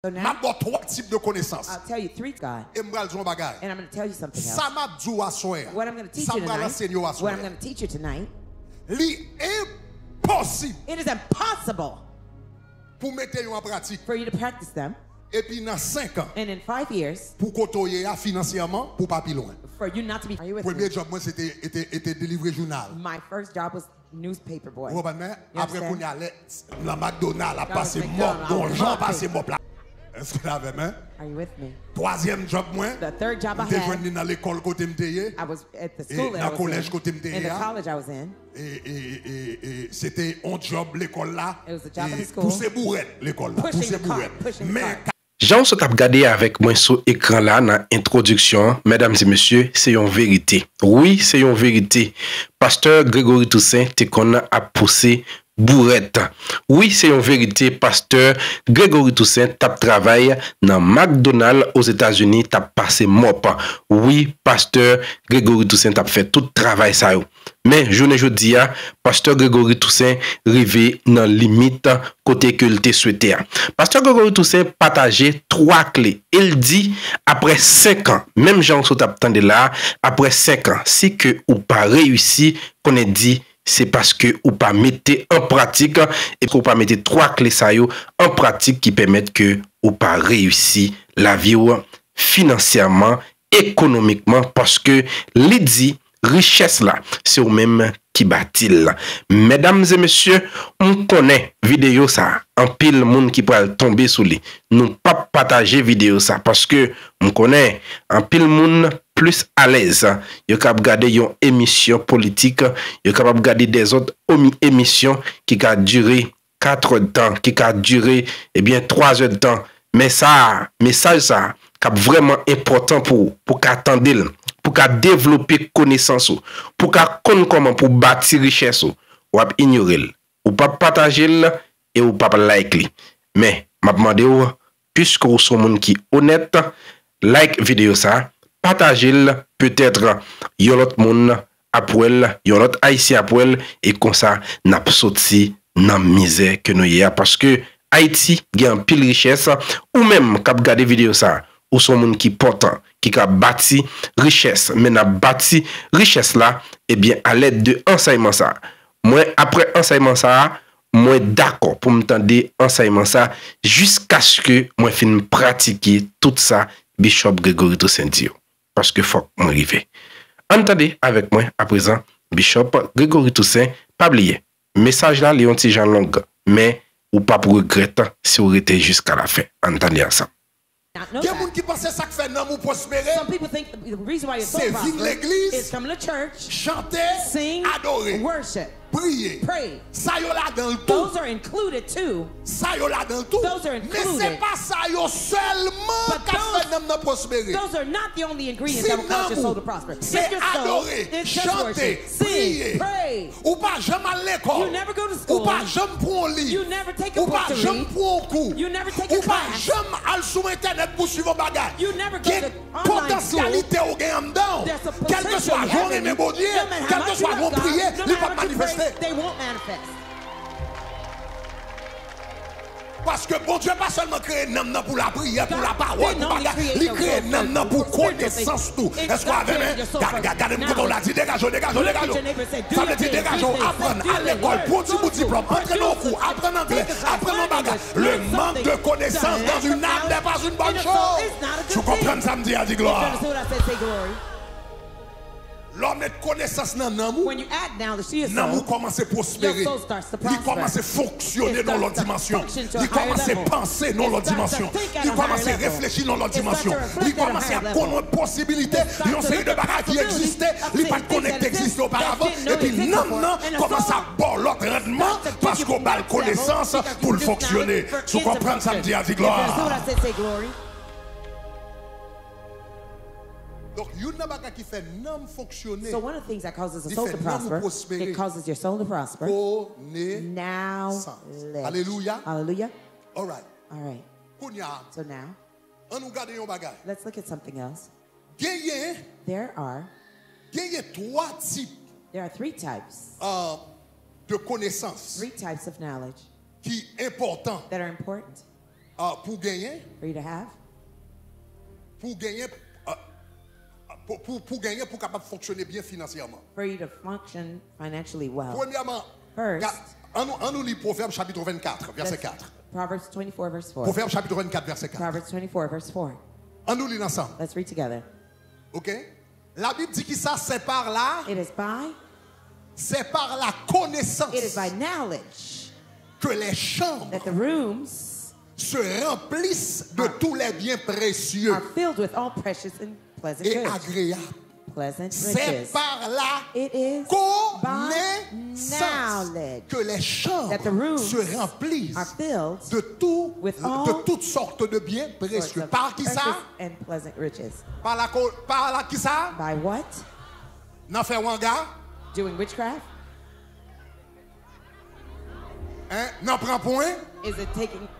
So now, m'a trois types de connaissances. I'll tell you three, God. Et m'bral jon bagay. And I'm going to tell you something else. Ça m'a djou a soya. What I'm going to teach Ça you m'bral tonight, enseigner a what I'm soya. going to teach you tonight, Li impossible it is impossible pour mettre yon en pratique. for you to practice them. Et puis dans 5 ans, And in 5 years, pour kotoyer a financièrement, pour pas plus loin. for you not to be. Are you with me? Premier job moi était délivrer journal. My first job was newspaper boy. Vous comprenez? You Après qu'on understand? y allait la McDonald's a That passé was mort, McDonald's. bon Jean passé mort là. Est-ce que vous avez main? Are you with me? Troisième job moi. The third job I J'étais had, joint dans l'école côté m'teye. I was at the Et school dans that I was collège in. côté m'teye. In the college I was in. Et c'était un job l'école là. It was a job at the school. Pousser bourrette l'école là, Pushing pousser the cart, bourrette. pushing the Mais cart. Jean sot ap gade avec moi sur écran là dans introduction, mesdames et messieurs, c'est une vérité. Oui, c'est une vérité. Pasteur Grégory Toussaint te connaît à pousser bourrette. Oui, c'est une vérité. Pasteur Grégory Toussaint tape travail dans McDonald's aux États-Unis, tape passé mop. Oui, pasteur Grégory Toussaint tape fait tout travail ça yo. Mais journée jodi a, pasteur Grégory Toussaint rivé dans limite côté que il te souhaité. Pasteur Grégory Toussaint partageait 3 clés. Il dit après 5 ans, même Jean sot attendé là, après 5 ans, si que ou pas réussi, qu'on ait dit c'est parce que ou pas mettez en pratique et qu'on pas mettez 3 clés ça yo en pratique qui permettent que ou pas réussir la vie ou financièrement, économiquement parce que les dit richesse là, c'est au même qui bâtit. Mesdames et messieurs, on connaît vidéo ça, en pile monde qui peut tomber sous lui. Nous pas partager vidéo ça parce que on connaît en pile monde plus à l'aise. Yo capable regarder une émission politique, yo capable regarder des autres émissions qui a duré 4 heures de temps, qui a duré 3 heures de temps. Mais ça, message ça, cap vraiment important pour qu'attendre, pour qu'à développer connaissance, pour qu'à connaître comment pour bâtir richesse, ou ignorer, ou pas partager et ou pas like. Mais m'a demandé puisque vous êtes monde qui honnête, like vidéo ça, partagez peut-être yon l'autre monde après yon l'autre haïtien après et comme ça n'a pas sorti dans misère que nous y a parce que Haïti gagne pile richesse ou même cap regarder vidéo ça ou son monde qui portant qui a bâti richesse mais n'a bâti richesse là à l'aide de enseignement ça moi après enseignement ça moi d'accord pour m'entendre enseignement ça jusqu'à ce que moi fin pratiquer tout ça Bishop Grégory Toussaint Dio parce que faut m'arriver. Entendez avec moi à présent Bishop Grégory Toussaint pas oublier message là Léon Tijan long mais ou pas pour regretter si vous restez jusqu'à la fin. Entendez ça. Il y a des gens qui pensent que ça fait non pour prospérer. Some people think the reason why you're so C'est vivre prosperous l'église, is come to church, chanter, sing, adorer, worship, prier. pray. Ça y est là dans le tout. Those are included too. Ça y est là dans le tout. Those are Mais included. c'est pas ça y est seulement But qui fait non prospérer. Those are not the only ingredients that will cause your soul to prosper. It's C'est your soul, adorer, it's just chanter, worship, sing, prier. pray. Ou pas jamais à l'école. You never go to Ou school. pas jamais pour un livre. You never take a Ou book pas to jamais read. pour un cours. You never take Ou a pas class. jamais aller sur internet pour suivre bagage. You never go Quelle to online potentialité au gain dedans. There's a Quel que soit potential jour heaven. aimé bon Dieu, No matter how quel que much you soit love bon God, prier, no il matter va how much you pray, manifester. they won't manifest. Parce que bon Dieu pas seulement créé nam pour la prière, pour la parole, pour bagage. create Il your crée soul nam for pour spiritual connaissance things. tout. It's Est-ce qu'on God avait created your soul first. regardez-moi Now, quand on l'a dit, dégage. look at your neighbor and say, do Ça your veut dire thing, dégage, do your thing, apprendre do à your l'école, thing, pour petit bout de diplôme, apprendre au cours, apprendre anglais, apprendre bagage. Le manque de connaissance dans une âme n'est pas une bonne chose. Tu comprends ça me dit, a dit gloire. Understand what I said? Say glory. L'homme est connaissance dans l'amour. When you add now the she is L'amour soul, commence à prospérer. your soul starts to Il commence à prosper. fonctionner It dans starts l'autre to dimension. function to a Il commence higher à level. penser dans It l'autre starts to dimension. think at Il a commence à higher level. réfléchir dans l'autre It starts to dimension. reflect Il at a commence higher à level. connaître possibilité. Il y a une série de bagages qui existaient. Il pas de connaître existait auparavant. Et puis non, commence à boire l'autre rendement parce qu'on a la connaissance pour le fonctionner. Tu comprends ça me dit à dire gloire. Say glory. Donc, il y a une bagages qui fait non fonctionner. So one of the things that causes a Il soul fait to non prosper, prospérer. it causes your soul to prosper. Now, Alléluia. Hallelujah. All right. All right. Kounya, So now, on nous garde un bagage. let's look at something else. Gagné There are 3 types three types, de connaissances 3 types of knowledge qui sont importants that are important pour gagner, for you to have, pour gagner, pour gagner, pour capable fonctionner bien financièrement. for you to function financially well. Premièrement, First, on nous lit Proverbe chapitre 24, verset let's- 4. Proverbs 24, verse 4. Proverbe chapitre 24, verset 4. Proverbs 24, verse 4. On nous lit ensemble. Let's read together. OK? La Bible dit que ça, c'est par là, It is by, c'est par la connaissance it is by knowledge que les chambres that the rooms se remplissent de tous les biens précieux are filled with all precious and pleasant et goods. agréables. Pleasant C'est riches. par la It is by connaissance knowledge que les chambres that the rooms se remplissent are filled de all de toutes sortes de biens sorts précieux. of Par qui precious ça? and pleasant riches. Par la qui ça? By what? N'en fait wanga? Doing witchcraft? Hein? N'en prend point? Is it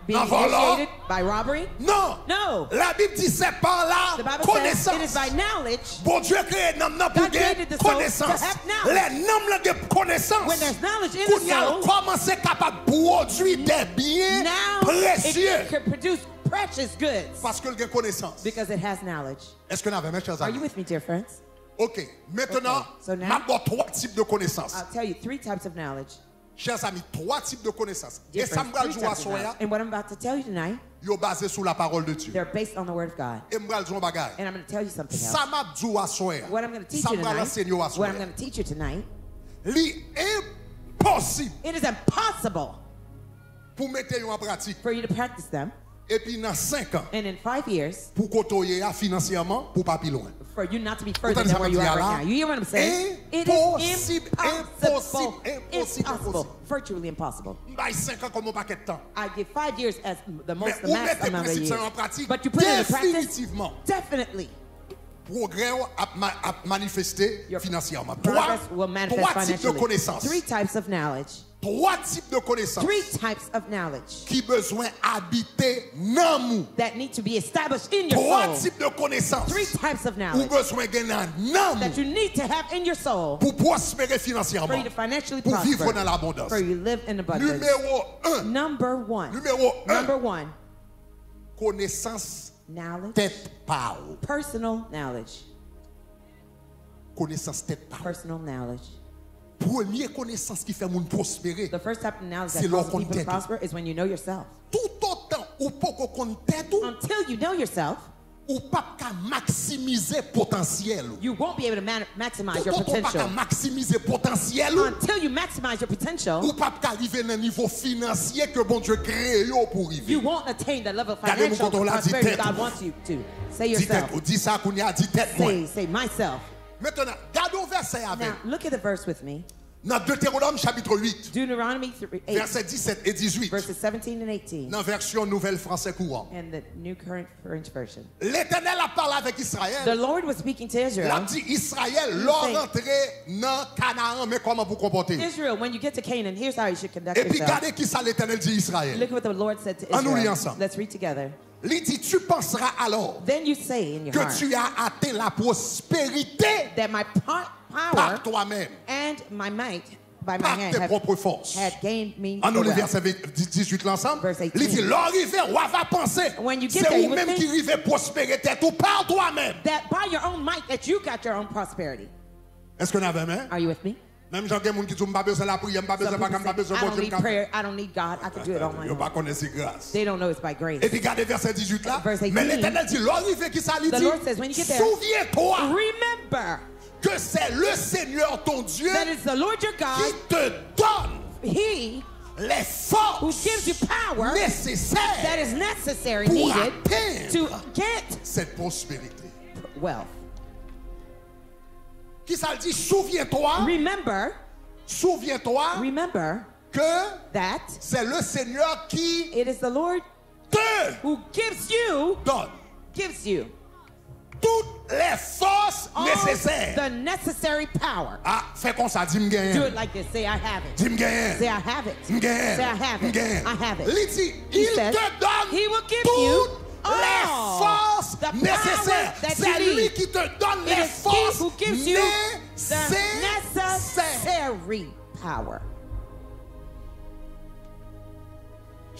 being Non, voilà. initiated by robbery? Non! No. La Bible dit c'est par la The Bible says it is connaissance. by knowledge. Bon Dieu créé nam nan pour God created the soul connaissance. to have knowledge. Les nam la de connaissance. When there's knowledge in Qu'on the y a soul, commencé capable produire des biens now précieux. it can produce precious goods Parce que le connaissance. because it has knowledge. Est-ce que nous avons mes chers Are you amis? with me, dear friends? OK. Maintenant, Okay, so now- m'a donné trois types de connaissances. I'll tell you 3 types of knowledge. Chers amis, trois types de connaissances. Et ça Different, me va 3 jouer à types of knowledge. soya, And what I'm about to tell you tonight, yo basé sur la parole de Dieu. they're based on the Word of God. Et me va jouer un bagage. And I'm going to tell you something else. Ça m'a dit à soya. What I'm going to teach Ça you me va tonight, l'enseigner à what I'm soya. going to teach you tonight, Li impossible it is impossible pour mettre yo en pratique. for you to practice them. Et puis dans 5 ans, And in 5 years, pour côtoyer financièrement, pour pas plus loin. for you not to be further Autant than ça where you veut are dire right là, now. You hear what I'm saying? It impossible, is impossible. impossible, Impossible. Virtually impossible. M'baye 5 ans comme un paquet de temps. I give 5 years as the Mais most, the on max met les amount of principes years. en pratique But you put it into practice, définitivement. definitely. Progrès a manifesté Your financièrement. progress will manifest Trois types de financially. connaissances. 3 types of knowledge. 3 types de connaissances 3 types of knowledge qui besoin habiter dans nous. that need to be established in your 3 soul. types de connaissances 3 types of ou knowledge besoin gagner dans that nous you need to have in your soul pour prospérer for financièrement, you to financially pour vivre prosper, dans l'abondance. for you to live in abundance. Numéro 1. Number 1. Numéro 1. Number 1. Connaissance Knowledge. tête pao. Personal knowledge. Connaissance tête pao. Personal knowledge. Première connaissance qui fait moun prospérer. The first type of knowledge C'est that leur causes people to content. prosper is when you know yourself. Tout autant ou pas qu'on compte tête ou, Until you know yourself, ou pas qu'à maximiser potentiel. ou. you won't be able to maximize Tout your autant pas qu'à potential. maximiser potentiel. ou, Until you maximize your potential, Ou pas qu'à arriver dans un niveau financier que bon Dieu crée yo pour arriver. you won't attain the level of Regardez mon financial contrôle là, dit prosperity tête. God wants you to. Say Dit tête, yourself. ou dit ça qu'on y a dit tête moi. Say myself. Maintenant, regardons verset avec. Now, look at the verse with me. Dans Deutéronome chapitre 8, Deuteronomy 8, versets 17 et 18. verses 17 and 18, Dans version nouvelle français courant. and the New Current French Version. L'Éternel a parlé avec The Israël. Lord was speaking to Il a Israel. dit Israël, lors saying- rentré dans Canaan, mais comment vous comporter? Israel, when you get to Canaan, here's how you should conduct Et puis yourself. regardez qui ça l'Éternel dit Israël. Look at what the Lord said to On nous lit Israel. ensemble. Let's read together. Il dit, tu penseras alors Then you say in your que heart tu as atteint la prospérité that my par power toi-même, and my might by my par hand tes propres forces. had gained me On nous the lit wealth. verset 18 l'ensemble. Verse 18. Il dit, l'arrivée, on va penser. When you get C'est there, you would vous-même qui think- arrivez prospérité tout par toi-même. That by your own might that you got your own prosperity. Est-ce qu'on avait même? Are you with me? Même gens qui ont dit, je n'ai pas besoin de la prière, je n'ai pas Some besoin de people pas say, besoin I de don't bon need Dieu. prayer. I don't need God. I can do it on my Ils ne own. pas connaître ces grâces. They don't know it's by grace. Et puis regardez verset 18 là. Verse 18. Mais l'Éternel dit, l'arrivée qui ça lui The dit, Lord says, when you get there, souviens-toi remember que c'est le Seigneur ton Dieu that it's the Lord your qui God. te donne He les who forces gives you power that nécessaires is necessary, pour needed atteindre to get cette prospérité. wealth. Qui ça le dit, souviens-toi, souviens-toi Remember que that c'est le Seigneur qui it is the Lord te who gives you toutes les forces all nécessaires. the necessary power. Ah, fais comme ça, dis-moi Do gagne. it like this. Say, I have it. Dis-moi gagne. Say, I have it. M'gagne. Say, I have it. M'gagne. I have it. Il dit, He il says, te donne He will give toutes you les all forces the power nécessaires. that C'est you lui need. qui te donne It les is He forces who gives you the nécessaires. necessary power.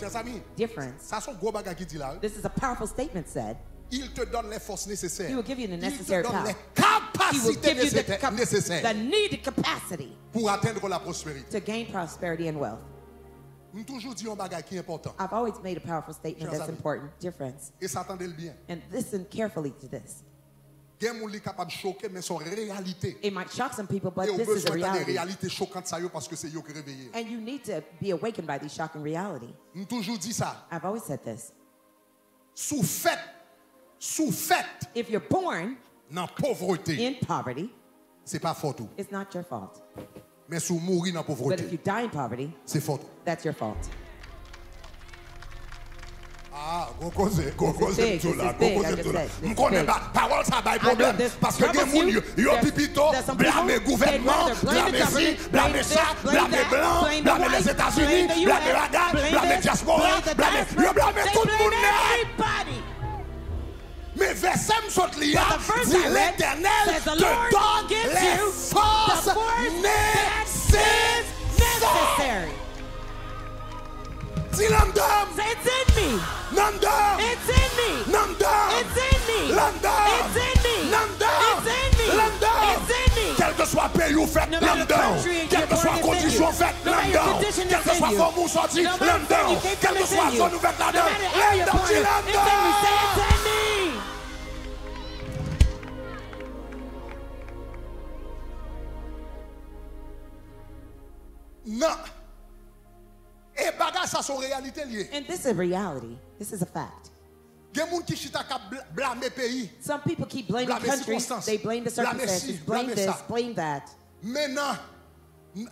Chers amis, Dear friends, ça sont gros bagages qui dit là. this is a powerful statement said. Il te donne les forces nécessaires. He will give you the Il te necessary donne power. les He will capacités give you the nécessaires needed capacity pour atteindre la prospérité. to gain prosperity and wealth. Nous toujours dit un bagage qui est important. I've always made a powerful statement Chers that's amis. important, dear friends. Et s'attendez bien. And listen carefully to this. Il y a des gens qui sont capables de choquer, mais son réalité. It might shock some people, but Et on this peut is a souhaiter des reality. réalités choquantes ça, parce que c'est eux qui réveillent. And you need to be awakened by these shocking reality. Nous toujours dit ça. I've always said this. Sous fait, If you're born dans la pauvreté, in poverty, c'est pas faute. it's not your fault. Mais sous mourir dans la But if pauvreté, you die in poverty, c'est faute. that's your fault. Ah, go cause big, tout là, this is big, go like I cause tout là. said, this Je is connais big. pas parole ça ba I know problème this parce que des promise moun you, yo there's- pipito there's some blâmer people, gouvernement, they'd rather blame the blâmer ci, government, blâmer blame ça, this, blame blâmer that, blanc, blame the blâmer les white, États-Unis, blame the blâmer US, la dame, blame blâmer this, diaspora, blame the blâmer diaspora. yo blâmer They tout le blame monde. everybody. Mais verset me saute But là, the verse dit I read l'Éternel says the te Lord donne gives les you forces the force that nécessaires. necessary. Dis l'andam, Say it's in me. n'andam, It's in me. n'andam, It's in me. l'andam, It's in me. l'andam, It's in me. l'andam. It's in me. Quel que soit le pays où fait No matter the l'andam, country quelle que you're soit la born, it's in condition you. faite No matter your l'andam, condition, quelle it's que in soit you. forme où sorti No matter where l'andam, you came quelle from, que it's soit in you. zone ouverte No l'andam, matter where you're l'andam, born, dis it's in me. Say it's l'andam. in me. Non. Et bagage ça sont réalité liée. And this is a reality. This is a fact. Il y a des gens qui chita ka blâmer pays. Some people keep blaming Blame the countries. circumstances. They blame the Blame circumstances. ci, Blame blame this, ça. blame that. Mais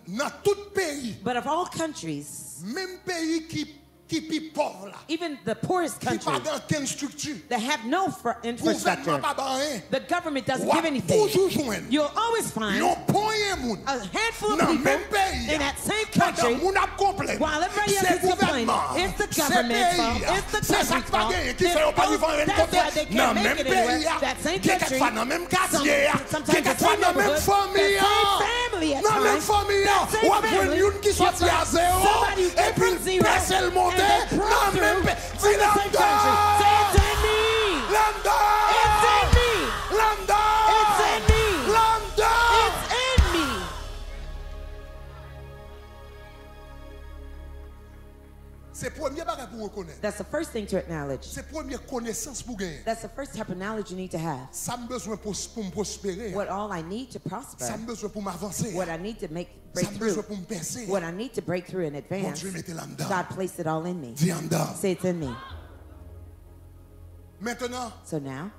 dans tout pays, But of all countries, même pays qui plus pauvre là, even the poorest qui pas country dans aucune structure, that have no infrastructure, gouvernement pas dans rien, the government doesn't ou give anything. toujours joindre. You'll always find Yon poyen moun. a handful of Dans people même pays, in that same pendant country. moun ap complain, While everybody else c'est is complaining, gouvernement, it's the c'est government's fault, pays, it's the c'est ça country's qui pas fault. gagné, qui fait yon pas vivre en That's why they côté. can't Dans make même it anywhere. pays, That same quelquefois country, dans même quartier, sometimes the quelquefois same dans même neighborhood, famille, the same family at dans même times, famille, that same ou après family, une qui sortit à zéro, somebody who et came puis from zero, perce le monter, and they dans broke même through pays. from the same country. Say it's in me. Landa! It's in me. Landa! It's in me. Landa! It's in me. C'est premier bagage pour reconnaître. That's the first thing to acknowledge. C'est première connaissance pour gagner. That's the first type of knowledge you need to have. Ça me besoin pour me prospérer. What all I need to prosper. Ça me besoin pour m'avancer. What I need to break Ça me besoin through. pour me percer. What I need to break through in Mon advance. Dieu mettez là-dedans. God placed it all in me. Dis en dedans. Say it's in me. Maintenant, So now,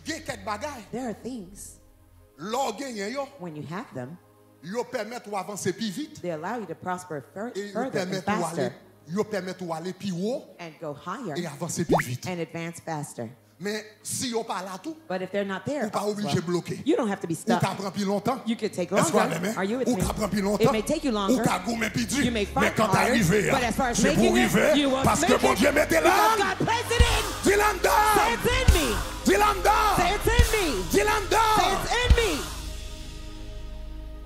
il y a quelques bagages. there are things, L'or gagne yo, when you have them, yo permettent ou avancer plus vite they allow you to prosper et yo further and permettent ou aller faster yo permettent ou aller plus haut and go higher et avancer plus vite. and advance faster. Mais si yo pas là tout, But if they're not there, ou pas obligé de bloquer. you don't have to be Ou stuck. ka prend plus longtemps. You could take Est-ce qu'on longer. aime, hein? Are you with Ou me? ka prend plus It longtemps. may take you Ou longer. ka goumer plus dur. You may Mais fight quand harder, t'arrives, but as far as c'est pour making it, arriver you won't parce que make bon it Dieu mettez because là. God placed it in. Dis Say l'anda. it's in me. Dis l'anda. Say it's in me. Dis l'anda. Say it's in me.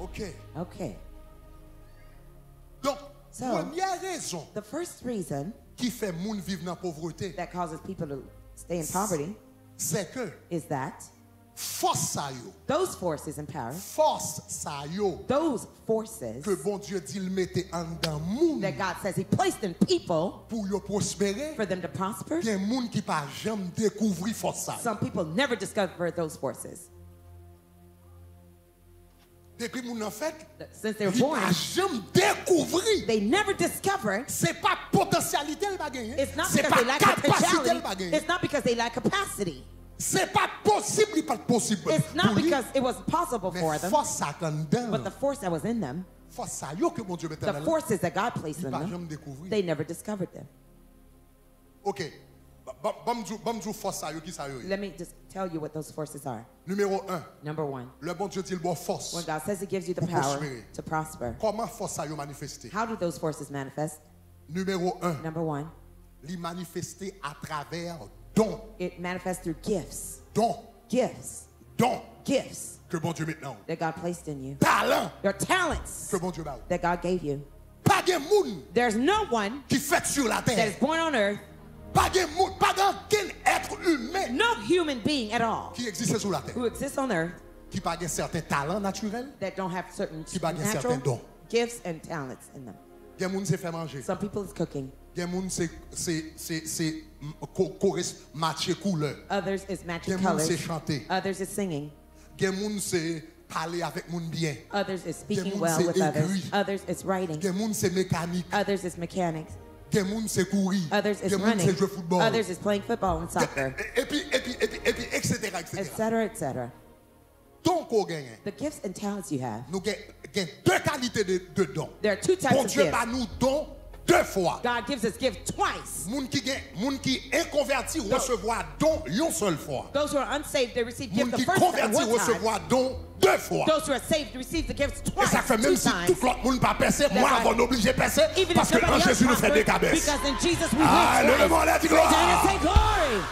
OK. Okay. Donc, So, première raison The first reason qui fait moun vivre dans la pauvreté, that causes people to stay in poverty c'est que is that force ça yo, those forces in power, force ça yo those forces que bon Dieu dit le mettait en dans moun that God says He placed in people pour yo prospérer. for them to prosper, Il y a moun qui pas jamais découvrir force ça. some people never discover those forces. Depuis moun en fait, Since they were il born, pas jamais découvrir. they never discover. C'est pas potentialité le bagage. It's not C'est because pas they lack capacité le potentiality. bagage. It's not because they lack capacity. C'est pas possible, il pas possible. It's not pour lui. because it wasn't possible for Mais them, force ça en dedans. but the force that was in them, Force ça yo que mon Dieu mette the là. forces that God placed Il in pas them, jamais découvrir. they never discovered them. OK. Bam jou force ça yo qui ça yo. Let me just tell you what those forces are. Numéro 1. Number one, Le bon Dieu dit le bon force. when God says He gives you the Pour power prospérer. to prosper, Comment force ça yo manifester? how do those forces manifest? Numéro 1. Number one, Li manifester à travers don. it manifests through gifts. Don. Gifts. Don. Gifts Que bon Dieu maintenant. that God placed in you. Talent. Your talents Que bon Dieu ba. that God gave you. Pas de monde There's no one qui fait sur la that terre. is born on earth, Pas de monde, pas d'aucun être humain no human being at all, qui existe sur la terre. who exists on earth Qui pas de certains talents naturels. that don't have certain Qui pas de certains natural dons. gifts and talents in them. Il y a des gens qui fait manger. Some people is cooking, Il y a des gens c'est matcher couleur. others is matching Il y a des gens colors, c'est chanter. others is singing, Il y a des gens c'est parler avec monde bien. others is speaking gens, well c'est with others, écrit. others is writing, Il y a des gens c'est mécanique. others is mechanics, Il y a des gens c'est courir. others Il is y a des gens running, c'est jouer football. others is playing football and soccer, Et puis, etc. etc., etc. Donc, on gagne. The gifts and talents you have, Nous avons deux qualités de dons. there are two types Bon of Dieu gifts. va nous don deux fois. God gives us gifts twice. Moun qui inconverti recevoir don une seule fois. Those who are unsaved, they receive Moun gifts the qui first time, converti one time. recevoir don deux fois. Those who are saved receive the gifts Et twice, ça fait two même si times. tout l'autre monde pas percé, moi why- avant d'obliger percer Even parce if que en nobody else Jésus nous fait des prospered, cabesses. because in Jesus we Ah, live levez-moi twice. la dit Raise your hand and gloire. say glory.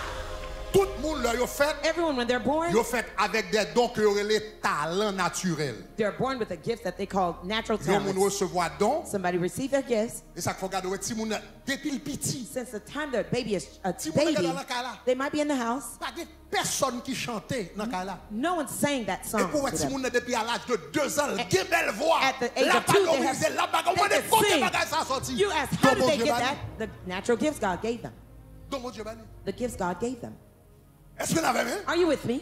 Tout le monde là yo fait, Everyone, when they're born, yo fait avec des dons que aurait les talents naturels. they're born with a gift that they call natural Yo moun talents. recevoir don, Somebody receive their gifts. et ça faut regarder si moun depuis le petit. Since the time the baby is a Si vous regardez baby, dans la cala, they might be in the house. pas de personne qui chantait dans là. No one's saying that Et song pour to être si them. moun depuis à l'âge de 2 ans, il a belle voix. At the age La of 2, they bagage, have- la bagage, on they est can côté sing. bagage ça sorti. You ask, how Donc, did mon they Dieu get béni. that? The natural gifts God gave them. Donc, mon Dieu béni. The gifts God gave them. Est-ce que vous avez vu? Are you with me?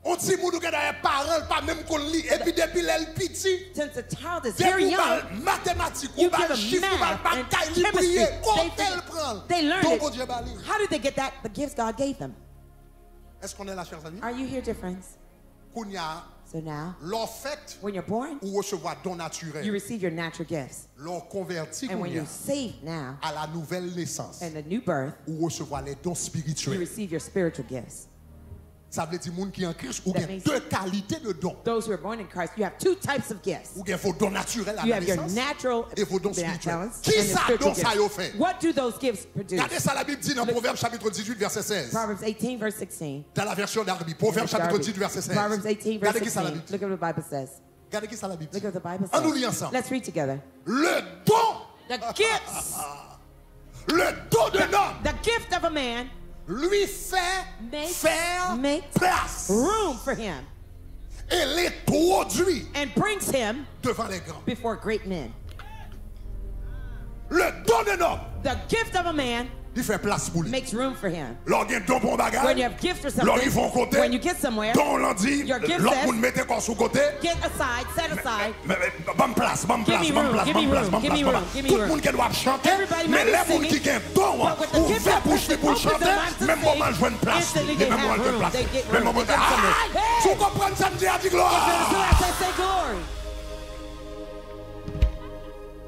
On dit moun qui a des parents pas même qu'on lit et puis depuis l'elle petit, Since the child is des very ou young, bal mathématiques ou you bal give them chiffres ou bal math and bataille li chemistry. prier, comment They- elle prend? They learned Donc, it. mon Dieu béni. How did they get that? The gifts God gave them. Est-ce qu'on est là, chers amis? Are you here, dear friends? Qu'on y a So now, l'on fait when you're born, ou recevoir don you naturel. receive your natural gifts. L'on convertit And qu'on when y a you're saved now, à la nouvelle naissance and the new birth, ou recevoir les dons you spirituels. receive your spiritual gifts. Ça veut dire moun qui est en Christ ou That bien means- deux qualités de dons. Those who are born in Christ, you have two types of gifts. Ou bien vos dons naturels à You la have your naissance natural et vos dons spirituels. talents Qui and your ça spiritual don ça yo gifts. fait? What do those gifts produce? Regardez ça la Bible dit dans Proverbe chapitre 18 verset 16. Proverbs 18, verse 16. Dans la version d'Arabie. Proverbe chapitre Darby. 18 verset 16. Proverbs 18, verse Regardez qui ça la 16. Bible dit. Look at what the Bible says. Regardez qui ça la Bible dit. Look at what the Bible On nous lit says. ensemble. Let's read together. Le don, The gifts, le don d'un homme the gift of a man, lui fait faire make place room for him et l'introduit and brings him devant les grands. before great men. Le don d'un homme The gift of a man lui fait place pour lui. makes room for him. L'on gagne don pour un bagage. When you have gift for L'on y something, vont côté. when you get somewhere, Don l'on dit. your gift L'autre says- monde mette quoi sous côté. get aside, set aside. Bam place, bam Give place, me bam room, place, give bam me place, room, bam give me place, room, bam give me Tout le room. monde qui doit chanter, Everybody mais might be les gens qui singing, gagnent don, but with the ou gift fait that bouche pour opens chanter, their minds to même sing, moment je une place, instantly les they mêmes have moments je room, place, they get même room, moment they get something. ah, tu comprends ça me dit à dire So gloire. I say glory.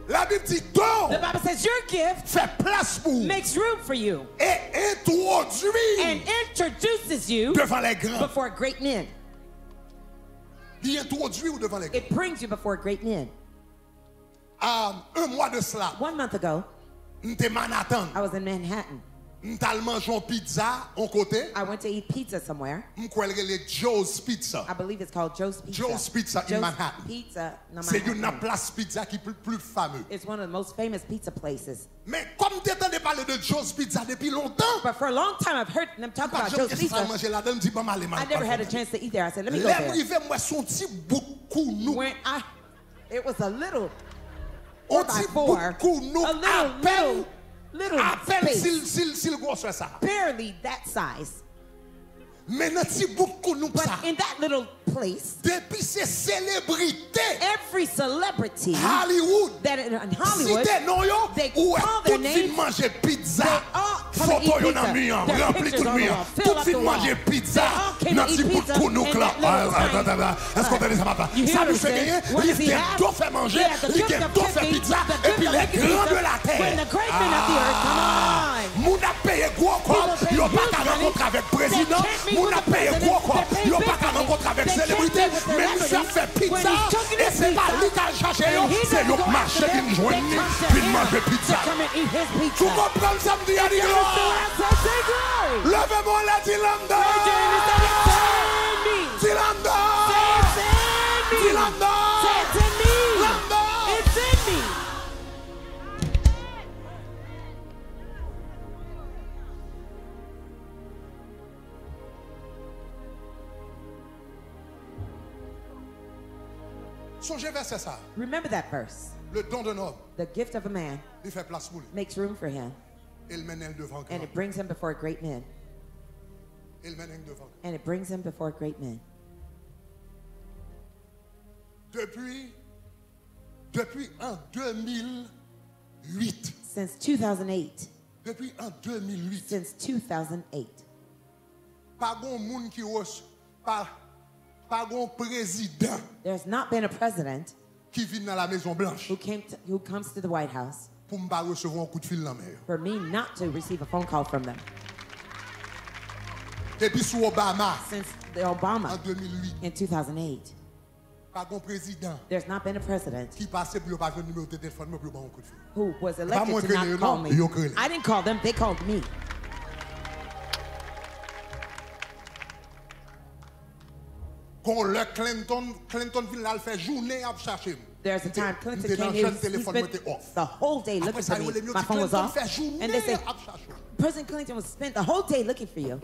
La Bible dit don The Bible says your gift fait place pour makes room for you et introduit and introduces you devant les grands. before great men. Il introduit ou devant les grands. It brings you before great men. Un mois de cela, 1 month ago, m'était Manhattan, I was in Manhattan. m'tal mangé pizza en côté, I went to eat pizza somewhere. m'kwelre le Joe's Pizza. I believe it's called Joe's Pizza. Joe's Pizza in Joe's Manhattan. Pizza in C'est une Manhattan. place pizza qui est plus fameux. It's one of the most famous pizza places. Mais comme tu entendais parler de Joe's Pizza depuis longtemps, But for a long time, I've heard them talk about Joe's je Pizza. manger là-dedans, dis pas mal. I never had a chance to eat there. I said, let me go Les there. privés, moi, son petit bout de counou. When it was a little On 4 by dit 4, bout de counou, a little à peine space, s'il grosse ça. barely that size. Mais dans petit bout de counou But ça, in that little place, depuis ces célébrités, every celebrity Hollywood, that in Hollywood, cité non yo, they ou call tout their fin names, manger pizza, they all come and photo eat yo nan pizza. miyan, Their rempli pictures tout on the miyan, wall, fill tout up fin the wall. manger pizza, They all came nan to eat ti bout pizza de counou in là. that little Est-ce qu'on t'a dit ça papa? You hear Ça what lui he fait said? gagner, What il does he vient have? d'eau faire manger, He has the il gift vient of d'eau faire cooking, pizza, the et gift puis of les making grands pizza. de la terre. When the great men of the earth come on. Moun a payé gros corps, People pay yo pas huge qu'à money. rencontrer avec président, They can't meet moun with a the payé president. gros corps, They pay yo big pas qu'à money. rencontrer avec They can't célébrité, meet with mais nous celebrities. fait When pizza, he's cooking et his c'est pas pizza, lui qui a cherché yo, and he c'est yo doesn't go marché after qui them, me joigne, they come to puis him manger to pizza. come and eat his Tu pizza. comprends samedi à dire You understand what I said? Say glory. levez-moi la dilanda, Do you understand it? Say me. dilanda, Say it's in me. dilanda, Say it's in me. landa. It's in me. Songez verset ça. Remember that verse. Le don d'un homme, The gift of a man il fait place pour lui. makes room for him, Et il mène devant grand. and it brings him before great men. Il mène devant. And it brings him before great men. Depuis en 2008. Since 2008. Depuis en 2008. Since 2008. Pas gon moun qui pas gon président There's not been a president qui vient dans la Maison Blanche who comes to the White House pour me pas recevoir un coup de fil dans mer. for me not to receive a phone call from them. Depuis sous Obama Since the Obama en 2008. in 2008. Pas gon président There's not been a president qui passait pour pas venir numéro de téléphone pour un coup de fil. who was moi elected to créé, not call non? me. Yo créé. I didn't call them, they called me. Quand le Clinton vient là, il fait journée à chercher. There's a time Clinton M'était came dans here, jeune téléphone, he m'était spent off. the whole day looking Après for ça, me. il My phone was off. fait journée And they said, à chercher. President Clinton was spent the whole day looking for you.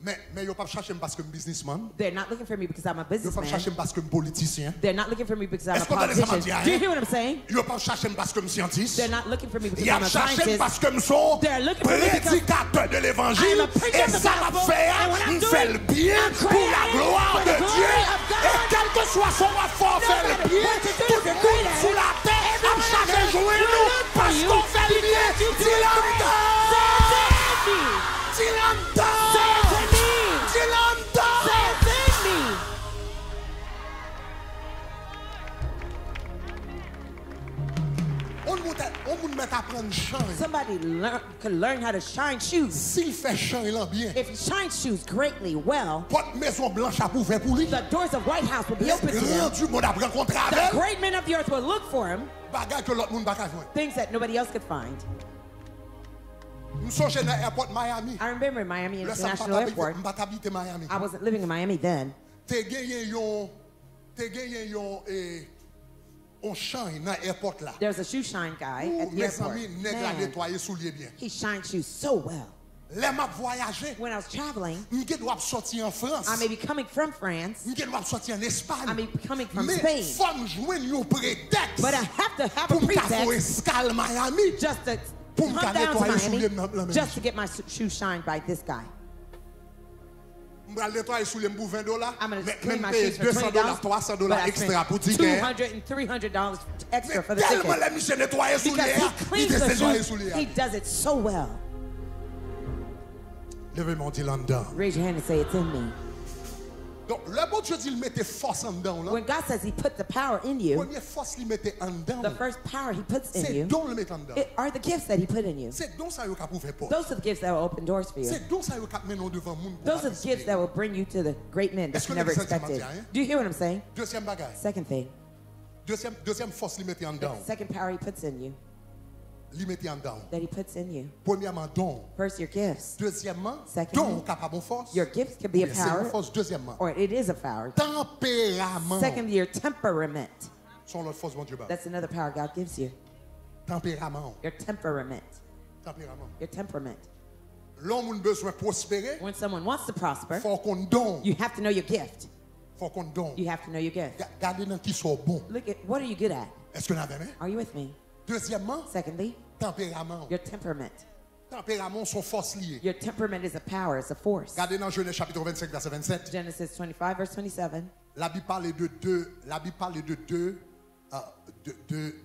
Mais yo pas chercher parce que je suis businessman. They're not looking for me because I'm a Yo pas businessman. chercher parce que je suis politicien. They're not looking for me because I'm a Est-ce qu'on entend ça, politician. Madia, Do you hein? hear what I'm saying? Yo pas chercher parce que je suis scientiste. They're not looking for me because Ils I'm a cherché parce scientist. que je suis They're looking for me because prédicateur de l'évangile. I'm a preacher Et of the ça m'a gospel. fait, And when I'm je doing fais le bien I'm pour la creating gloire for de the Dieu. glory of God. Et quel que soit son effort, No faire le matter bien. what you do, Tout le you're monde great sous at la it. terre, à Everyone chaque else jour, will nous, look for parce you qu'on fait le bien. because you do it great. Dilanda! Say it to me. Dilanda! Say it to me. On nous met à prendre chant. Somebody could learn how to shine shoes. S'il fait chant, il en bien. If he shines shoes greatly well, Porte Maison Blanche a ouvert pour lui. the doors of White House will be Les open to grands him. du monde a rencontré The avec. great men of the earth will look for him, Bagay que l'autre monde pas joindre. things that nobody else could find. Nous sommes dans l'aéroport Miami. I remember Miami Le International Airport. Je habité Miami. I wasn't living in Miami then. T'es gagné on shine dans l'aéroport là. There's a shoe shine guy at the Mes airport. amis, nèg la Man, nettoyer soulier bien. he shined shoes so well. Les m'a voyager. When I was traveling, M'ke doit sortir en France. I may be coming from France, M'ke doit sortir en Espagne. I may be coming from Mais Spain, faut me joindre un prétexte. but I have to have a Pour me faire pretext escale Miami. just to Pour come me down to nettoyer soulier Miami dans la just to get my shoes shined by this guy. M'bral nettoyer soulier pour $20. I'm going to Mais clean même my payer shoes for $200, $20, $300 but I extra spent pour ticket. $200 and $300 extra for the Tellement ticket. la monsieur nettoyer soulier. Because he Il cleans te the nettoyer shoes, soulier. he does it so well. Levez mon dit là-dedans. Raise your hand and say it's in me. Donc, le bon Dieu dit il mettait force en dedans là. When God says he put the power in you, Première force il mettait en dedans. the first power he puts in C'est you don le mettre en dedans. are the gifts that he put in you. C'est don ça yo cap ouvrir porte. Those are the gifts that will open doors for you. C'est don ça yo cap mener devant monde. Those are the gifts that will bring you to the great men that Est-ce you que never vous êtes expected. sentiments, hein? Do you hear what I'm saying? Deuxième bagage. Second thing, Deuxième force il mettait en dedans. the second power he puts in you, Il mettait en dedans. that he puts in you. Premièrement don. First, your gifts. Deuxièmement, Secondly, don capable de force. Your gifts can be a C'est une power, force deuxièmement. or it is a power. Tempérament. Secondly, your temperament. Sont l'autre force mon Dieu. That's another power God gives you. Tempérament. Your temperament. Tempérament. Your temperament. L'homme a besoin de prospérer. When someone wants to prosper, Faut qu'on don. you have to know your gift. Faut qu'on don. You have to know your gift. Gardez dans qui sont bons. Look at what are you good at? Est-ce que vous avez Are you with me? Deuxièmement, Secondly, tempérament. your temperament. Tempérament sont forces liées. Your temperament is a power, it's a force. Regardez dans Genèse chapitre 25 verset 27. Genesis 25 verse 27. La Bible parle de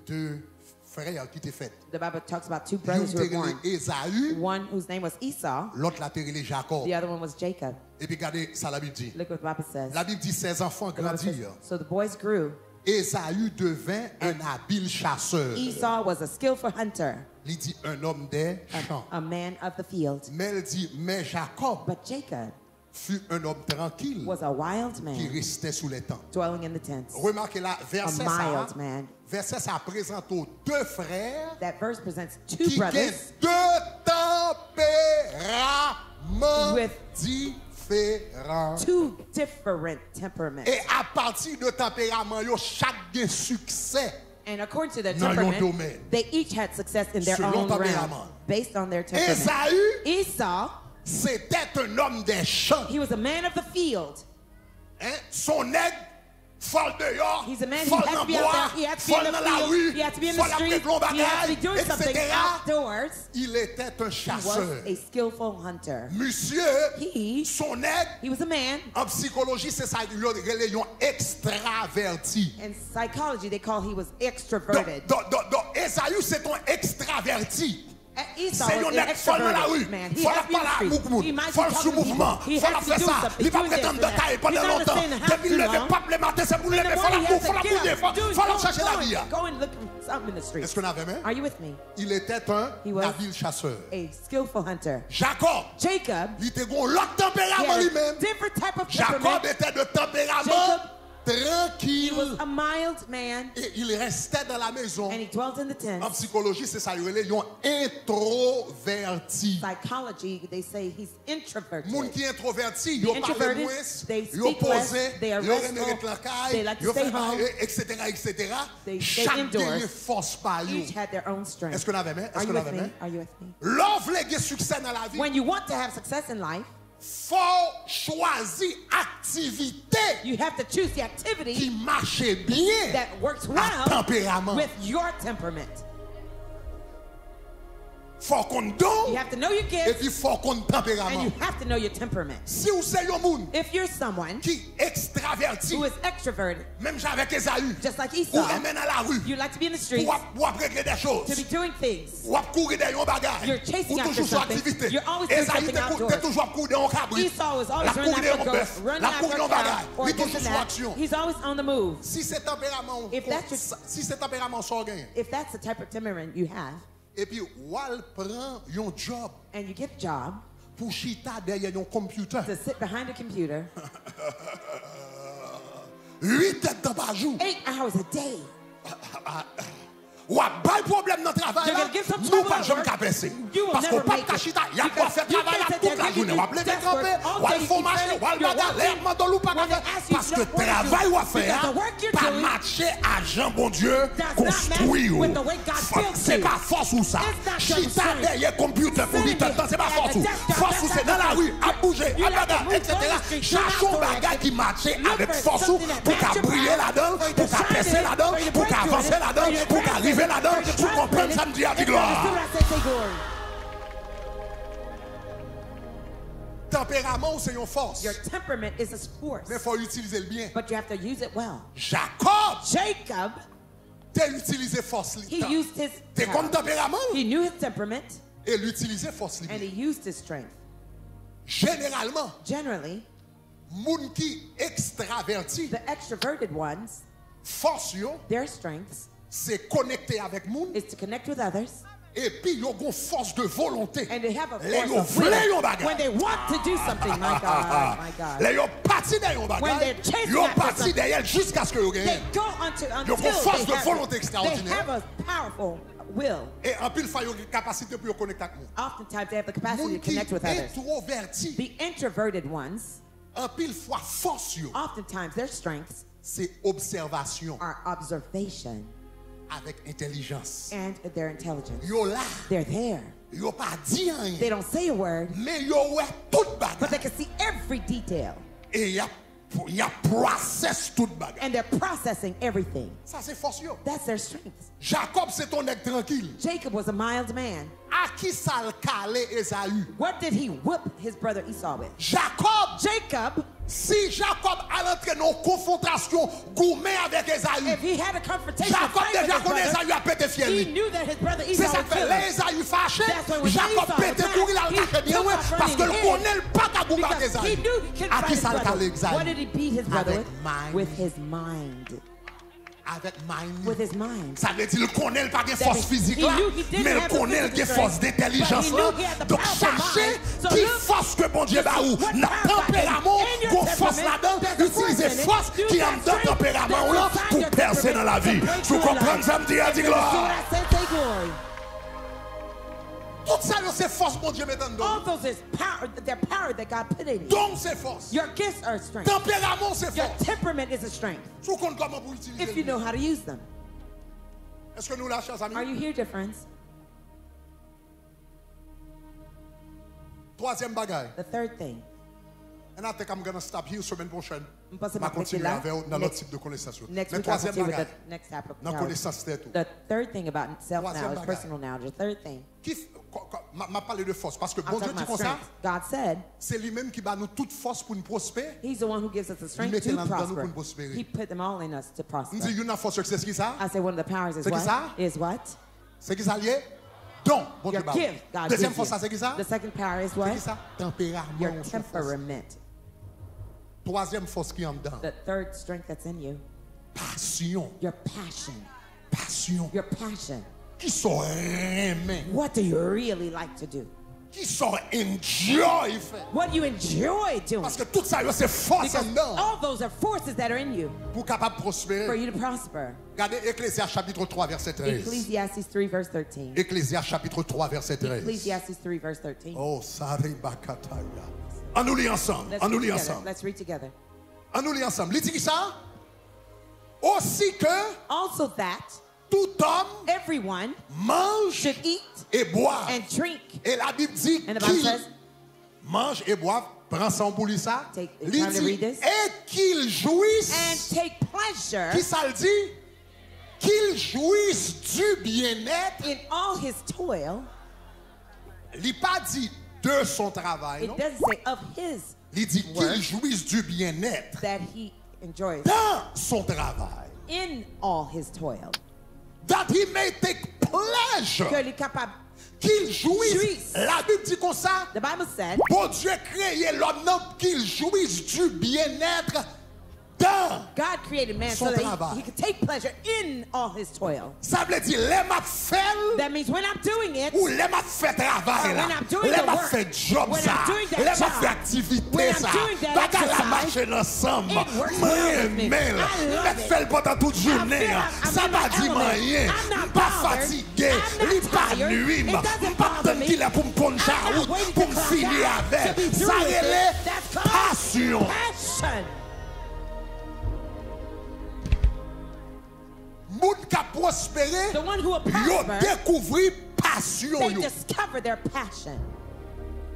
deux frères qui étaient faits. The Bible talks about two L'un brothers who were était born. Ésaü, One whose name was Esau, l'autre l'a été Jacob. the other one was Jacob. Et puis regardez ça la Bible dit. Look what the Bible says. La Bible dit ses enfants The Bible says, grandirent. so the boys grew. Ésaü devint un habile chasseur. Esau was a skillful hunter, Il dit un homme des champs. a man of the field. Mais il dit mais Jacob But Jacob fut un homme tranquille was a wild qui man restait sous les tentes. dwelling in the tents. Remarquez là, A verset ça. mild man. Verset ça présente aux deux frères That verse presents two qui ont brothers deux tempéraments With différents. two different temperaments. Et à partir de tempérament, yo, chaque gain succès. And according to their Dans leur temperament, domaine. they each had success in their Selon own realm tempérament. based on their temperament. Ésaü, Esau, c'était un homme des champs. he was a man of the field. Hein? Son aigle Folle dehors, He's a man who folle has dans to be out bois, there. He has to be in folle the dans la field. rue, He has to be in the folle après street. blond He has to be bagaille, doing something etc. outdoors. Il était un He was chasseur. a skillful hunter. Monsieur, He son aide, was a man. en psychologie, c'est ça, il y a un extraverti. In psychology, they call he was extroverted. Donc, Esaü, c'est un extraverti. Esau C'est was un an être folle dans la rue. extroverted man. He Faut has la to be in the parler à street. beaucoup de He monde. might Faut be le talking to sous-mouvement. people. He Faut la has to faire do ça. something. Il va Do prétendre this de and that. taille pendant He's not longtemps. saying to have Depuis too le lever, long. pas le matin, c'est pour le In the lever. Faut la morning, he cour, has faut la to get couiller, up. faut la chercher la vie. Go and look for something in the street. Est-ce qu'on avait même? Are you with me? Il était un He was habile chasseur. a skillful hunter. Jacob, Jacob, il était un l'autre he tempérament had a lui-même. different type of Jacob temperament. était de tempérament Jacob, He tranquille. was a mild man, Et il restait dans la maison. and he dwelt in the tent. En psychologie, c'est ça, il y a un introverti. Psychology, they say he's introverted. Moun qui est introverti, The yo parle introverted, moins, they yo speak less, posé, they are yo restful, remet la caille, they like to yo stay fait home, etc. they stay Chaque indoors. dernier force par yo. Each had their own strength. Est-ce qu'on avait même? Are Est-ce you qu'on with avait me? même? Are you with me? L'offre les succès dans la vie. When you want to have success in life, Faut choisir activité you have to choose the qui activity marche bien that works à well tempérament. with your temperament. Faut qu'on donne You have to know your et gifts, puis faut qu'on and tempérament. you have to know your temperament. Si vous êtes un monde If you're someone qui extraverti, who is extroverted, même avec Esaü, just like ou Esau, amène à la rue, you like to be in the streets, ou régler des to choses, be doing things. ou courir derrière un bagage, You're chasing ou after toujours sur something. activité. You're always doing Esaü something t'es outdoors. toujours courir derrière un cabri, Esau is always la running courir derrière after un goats, bœuf, running la after courir a derrière un cow, bagage, or il est this toujours and sur that. action. He's always on the move. Si c'est tempérament, If that's your- si c'est tempérament sort gain, If that's the type of temperament you have, et puis Wal prend un job and you get a job pour chita derrière un computer, to sit behind a computer 8 heures par jour. 8 hours a day, Ou a pas de problème dans le travail, You're là, gonna give some nous trouble pas at jamais work. qu'à passer. You will Parce qu'on never pas make de it. chita, il y a quoi Because faire you travail can't là sit there toute la giving journée. you On va lever desk tremper, work all ou à day, le you faut keep marcher, saying ou à le you're bagarre, walking. l'air mandon ou pas When they faire. ask you Parce que what work travail you- ou à faire, because the work you're pas doing marcher à Jean bon Dieu, does not construit match ou. with the way God built C'est you. pas force ou ça. It's not your Chita strength. derrière computer pour Sitting 8 heures de temps, c'est pas at force a ou. desk job, Force ou that's c'est not dans la your rue, strength. à bouger, You à have to bagarre, move etc. on the street. You're Cherchons not bagage doing qui marchait Look avec for force ou something that pour match qu'à your briller power, là-dedans, for you pour to qu'à shine percer in it, là-dedans, for you to pour break qu'à through avancer it, là-dedans, for you to pour qu'à press arriver it, là-dedans, for you to pour prosper comprendre in it. samedi à If you gloire. understood, I said, say glory. Tempérament, c'est une force. Your temperament is a force, Mais il faut utiliser le bien. but you have to use it well. Jacob, Jacob, t'as utilisé force. he used his T'es comme talent. tempérament He knew his temperament, et l'utiliser force. and he used his strength. Généralement, Generally, moun qui extraverti, the extroverted ones, force yo, their strengths c'est connecter avec moun is to connect with others, et puis yo gon force de volonté. and they have a Les force yo of vle yon will. bagay. When they want to do something, my God, my God. Les yo parti derrière yon When they're bagay, chasing yo after parti something, derrière jusqu'à ce que yo They gagne. go until Yo gon force de they volonté they extraordinaire. have a powerful will. Et en pile fois yo gen capacité pour yo connecter avec moun. Oftentimes, they have the capacity Moun to qui connect with others. introverti, The introverted ones, en pile fois force yo, oftentimes their strengths c'est observation are observation avec intelligence. and their intelligence. Yo là, They're there. yo pas dit They rien, don't say a word, mais yo ouais tout but they bagay. can see every detail, Et y a process tout bagay. and they're processing everything. Ça c'est force yo. That's their strength. Jacob c'est ton nègre tranquille. Jacob was a mild man. À qui ça le calé Esaü? What did he whip his brother Esau with? Jacob, Jacob, si Jacob a entré dans une confrontation gourmet avec Esaü, if he had a confrontation Jacob fight with déjà his connaît brother, Esaü a pété fiel. he lui. knew that his brother Esau C'est ça would que fait kill him. les Esaü fâché, That's why when Jacob Esau pété attacked, courir là le he caché bien took ouais, off parce que running le in. connaît pas qu'à goumer avec Because he Esaü. knew he couldn't À fight qui his ça le brother. calé Esaü? What did he beat his brother Avec with? mind. With his mind. Avec mind. With his mind. Ça veut dire qu'il connaît pas de That force he physique là, knew he didn't mais il have the connaît physical des forces strength, d'intelligence but he là. knew he had the Donc powerful cherchez mind. So qui look force que bon Dieu to ba see ou. what Dans power tempérament, in your qu'on force temperament, là-dedans, there's a force utiliser in it. force Use qui that est dans strength tempérament that's là inside pour your percer dans la vie. temperament to break Tu through comprends life. ça me dit, So gloire. I said, say glory. Tout ça c'est force bon Dieu mettant All dedans. those is power, their power that God put in you. Donc c'est force. Your gifts are strength. Tempérament c'est Your force. temperament is a strength Tu comptes comment pour utiliser. if you know how to use them. Est-ce que nous là, chers Are amis? you here, dear friends? Troisième bagaille. The third thing, And I think I'm going to stop here semaine prochaine. On pense Je vais continuer là. avec dans notre type de connaissance. Next Mais week, I'll troisième continue with bagage, the next type of dans knowledge. connaissance c'était tout. The third thing about Troisième self-knowledge, bagage. personal knowledge, the third thing, m'a parlé de force parce que I'm bon Dieu talking dit about comme ça, strength. God said c'est lui-même qui bat nous toute force pour nous prospérer. He's the one who gives us the strength mettez to dans nous pour prosper. nous prospérer. He put them all in us to prosper. On dit une force c'est qui ça? I say one of the powers is C'est qui ça? what? Is what? C'est qui ça lié? Donc, bon Dieu Your bat. gift, God Deuxième gives force you. ça c'est qui ça? The second power is C'est what? qui ça? Tempérament. Your sous force. temperament. Troisième force qui est en dedans. The third strength that's in you. Passion. Your passion. Passion. Your passion. Qui sont aimés. What do you really like to do? Qui sont enjoy fait. What do you enjoy doing? Parce que tout ça c'est force en Because dedans all those are forces that are in you pour capable for prospérer. you to prosper. Regardez Ecclésiaste chapitre 3 verset 13. Ecclesiastes 3 verse 13. Ecclésiaste chapitre 3 verset 13. Ecclesiastes 3 verse 13. Oh, Sari Bakataya. On nous lit ensemble. Let's On nous read lit together. ensemble. Let's read together. On nous lit ensemble. Il dit qui ça? Aussi que Also that tout homme everyone mange should eat et boive. and drink. Et la Bible dit And the Bible qu'il says, mange et boive. Prends son pour lui ça. Take Il time to dit read this. et qu'il jouisse. And take pleasure Qui ça le dit? Qu'il jouisse du bien-être. in all his toil. Il n'a pas dit de son travail. It Non? doesn't say of his Il dit work qu'il jouisse du bien-être that he enjoys dans son travail. in all his toil. That he may take pleasure. Que il est capable. Qu'il jouisse. Jouisse. La Bible dit comme ça. The Bible said Bon Dieu créé l'homme non, qu'il jouisse du bien-être dans. God created man Son so that travail. he could take pleasure in all his toil. Ça veut dire les m'a fait That means when I'm doing it, ou les m'a fait travail là. when I'm doing Les the m'a work, fait job when ça. I'm doing that Les m'a job, fait activité when I'm ça. doing that Bagarre la exercise, marche ensemble. it works well with me. Mais I love mais it. fait pendant toute journée. feel I'm Ça in m'a my dit element. rien. I'm not Pas bothered. fatigué. I'm not Ni pas tired. nuit. It doesn't Pas bother tant me. qu'il est pour me prendre I'm la not route waiting pour to me clock finir out avec. to be through Ça with it. est That's called passion. passion. Moun qui a prospéré, The one who will yo prosper, découvrir passion they yo. discover their passion.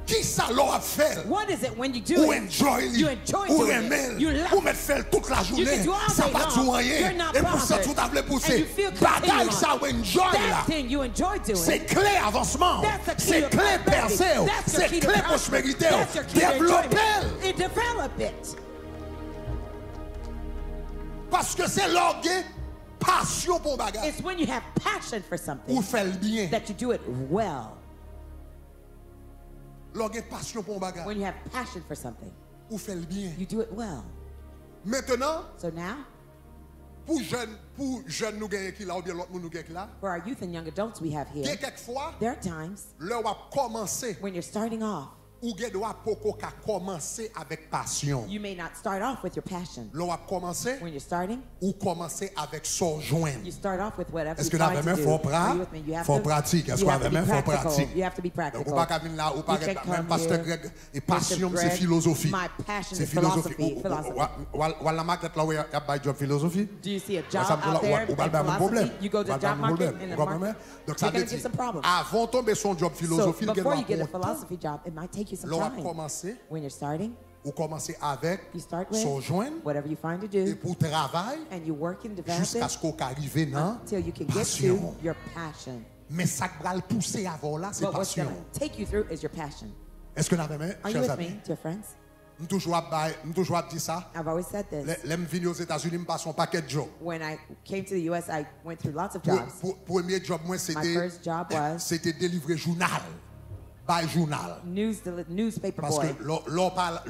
Qui ça leur a fait? What is it when you do Ou it? enjoy You li, enjoy ou doing it. aimer, You love ou it. mettre faire toute la journée. can do all Ça day pas long. du rien. You're not Et pour ça, bothered. tout a voulu And pousser. you feel Bagaille continuous. ça ou enjoy là. That thing you enjoy doing. C'est clé avancement. That's the key C'est to clé prosperity. percée. That's the C'est key to clé prosperity. prospérité. That's your key to Développer. enjoyment. And develop it. Parce que c'est l'orgueil, passion pour bagarre. It's when you have passion for something Ou fait le bien. that you do it well. L'orgueil, passion pour bagarre. When you have passion for something, Ou fait le bien. you do it well. Maintenant, So now, pour jeunes nous gagnent qui là, ou bien l'autre nous gagnent qui là, for our youth and young adults we have il y a here, quelquefois, there are times leur a commencé, when you're starting off, ou bien doit poko ka commencer avec passion. you may not start off with your passion. Leur a commencé, When you're starting, ou commencer avec son joint. you start off with whatever Est-ce you que la find même to faut do. Are you with me? You have faut to- pratique. Est-ce you que have la to be même faut practical. pratique? You have to be Donc, practical. ou pas venir là, ou pas You can't même come pasteur here. Greg, et passion, Bishop c'est Greg, philosophie. my passion C'est is philosophy. philosophie. Ou la marque là où il y a pas de job philosophie. Do you see a Ça job me out there ou in pas le même philosophy? problème. You go to the Ou pas job le même market problème. in the Vous comprenez? market, Donc ça you're veut gonna get dire, some problems. avant de tomber son job So philosophie, il before you get a doit philosophy job, it might take you some L'on a time. commencé, When you're starting, ou commencer avec you start son with joint, whatever you find to et do, pour travail, and you work and develop jusqu'à it ce qu'on arrive dans until you can get passion. to your passion. Mais ça qui va le pousser avant là, c'est But what's passion. going to take you through is your passion. Est-ce que vous avez Are you chers with amis? me, dear friends? Je toujours dit ça. I've always said this. Les venu aux États-Unis, je passe un paquet de jobs. When I came to the U.S., I went through lots of jobs. Premier job, moi, My first job was c'était délivrer journal. By journal. newspaper Parce boy. que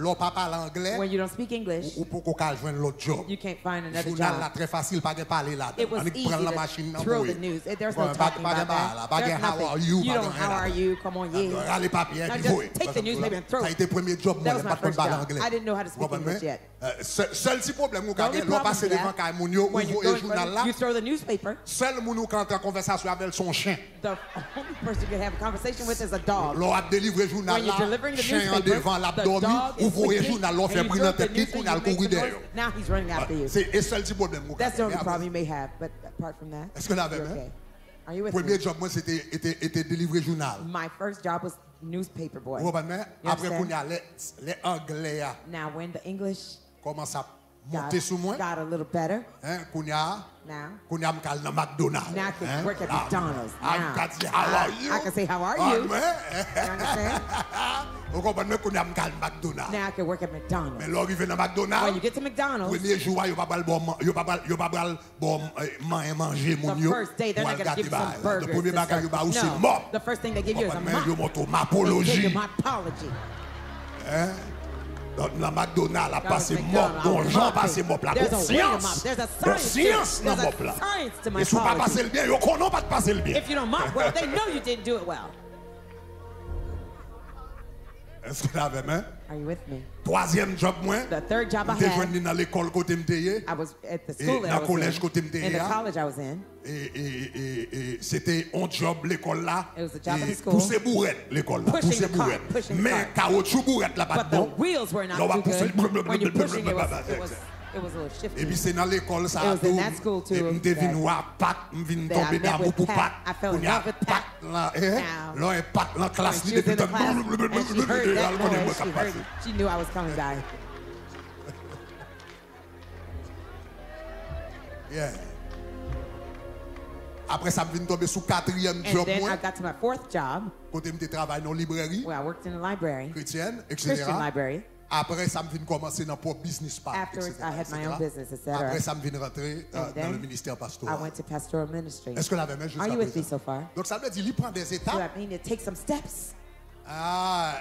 l'on pas parle anglais, When you don't speak English, ou pour qu'on joindre l'autre job. you can't find another Journal là job. très facile, pas de parler là. It was On easy prend la to machine throw the news. There's no talking about that. There's nothing. You don't, how are you? Come on, yeah. Les papiers, Now puis just oui. take the newspaper and throw Ça a it. été premier job, moi, That was je my pas first parler job. anglais. I didn't know how to speak Vous English comprenez? yet. Seul petit problème, vous The only avez, l'on passe problem devant is that quand moun yo, when you ouvre go le in front journal of- là, you throw the newspaper, seul moun ou quand en conversation avec son chien. the only person you can have a conversation with is a dog. L'on a délivré journal When you're là, delivering the chien en newspaper, devant l'a the dormi, dog is ouvre le sleeping, journal, l'on and fait you pris throw dans the tête qui, newspaper, qu'on a le you make courir the derrière. noise. Now he's running after you. C'est le seul petit problème. vous That's the only avez. problem you may have, but apart from that, Est-ce que vous l'avez, you're hein? okay. Are you with Premier me? job, moi, c'était délivrer journal. My first job was newspaper boy. Vous comprenez? Après, understand? qu'on y a les Anglais Now, when the English commencent à got, monter sous moi, got a little better, hein, qu'on y a now m'kal dans McDonald's. I can work at McDonald's. I Now, can say, how are you? I can say, how are you? You you understand? Vous comprenez qu'on y a m'kal McDonald's. Now I can work at McDonald's. Mais l'arrivée dans When McDonald's, you get to McDonald's, premier jour, yo pas manger mon the yo. first day they're not going to give you some burgers. Le premier bagage yo ba ou c'est No, mort. the first thing they give you is a Mais yo mop. monto They give you m'apologie. my apology. Hein? Donc la McDonald's a That was passé mop, McDonald's. don I was Jean mopping. passé mop là. There's Bon a way to mop. science. There's a Bon science. science to- dans There's mop là. a science to my Et si vous pas apology. passer le bien, yo konon pas de passer le bien. If you don't mop well, they know you didn't do it well. Est-ce que vous avez main? Are you with me? Troisième job moi. The third job I J'étais had, joindre dans l'école côté m'teye. I was at the Et school that dans I was collège in. côté m'teye. In the college I was in. Et c'était un job l'école là. It was a job at the school. Pousser bourrette l'école là. Pushing Pousser the cart, bourrette. pushing the Mais cart. caoutchouc bourrette là pas But de the bon. wheels were not Là, on va too pousser good. le When you're pushing, it was a little Et shifty. puis c'est dans l'école ça. It was in that school, too, Et m'te vinn voir Pat, m'vinn that I tomber met d'amour with pour Pat. Pat. I fell in On y a love with Pat là, Now, là, et Pat dans la classe, When li she was depuis in the class, and she heard that noise, she knew I was coming back. Yeah. Après ça, me vient tomber sous quatrième And job then I moi. got to my fourth job, Côté me travaille dans librairie where I worked in a library, chrétienne, etc. Christian library. Après ça, me vient commencer dans propre business park. Afterwards, etc., I had my etc. own business, etc. Après ça, me vient rentrer And dans le then ministère I pastoral. went to pastoral ministry. Est-ce que la même jusqu'à Are you with me présent? so far? Donc ça veut dire qu'il prend des So étapes. that means it takes some steps. Ah,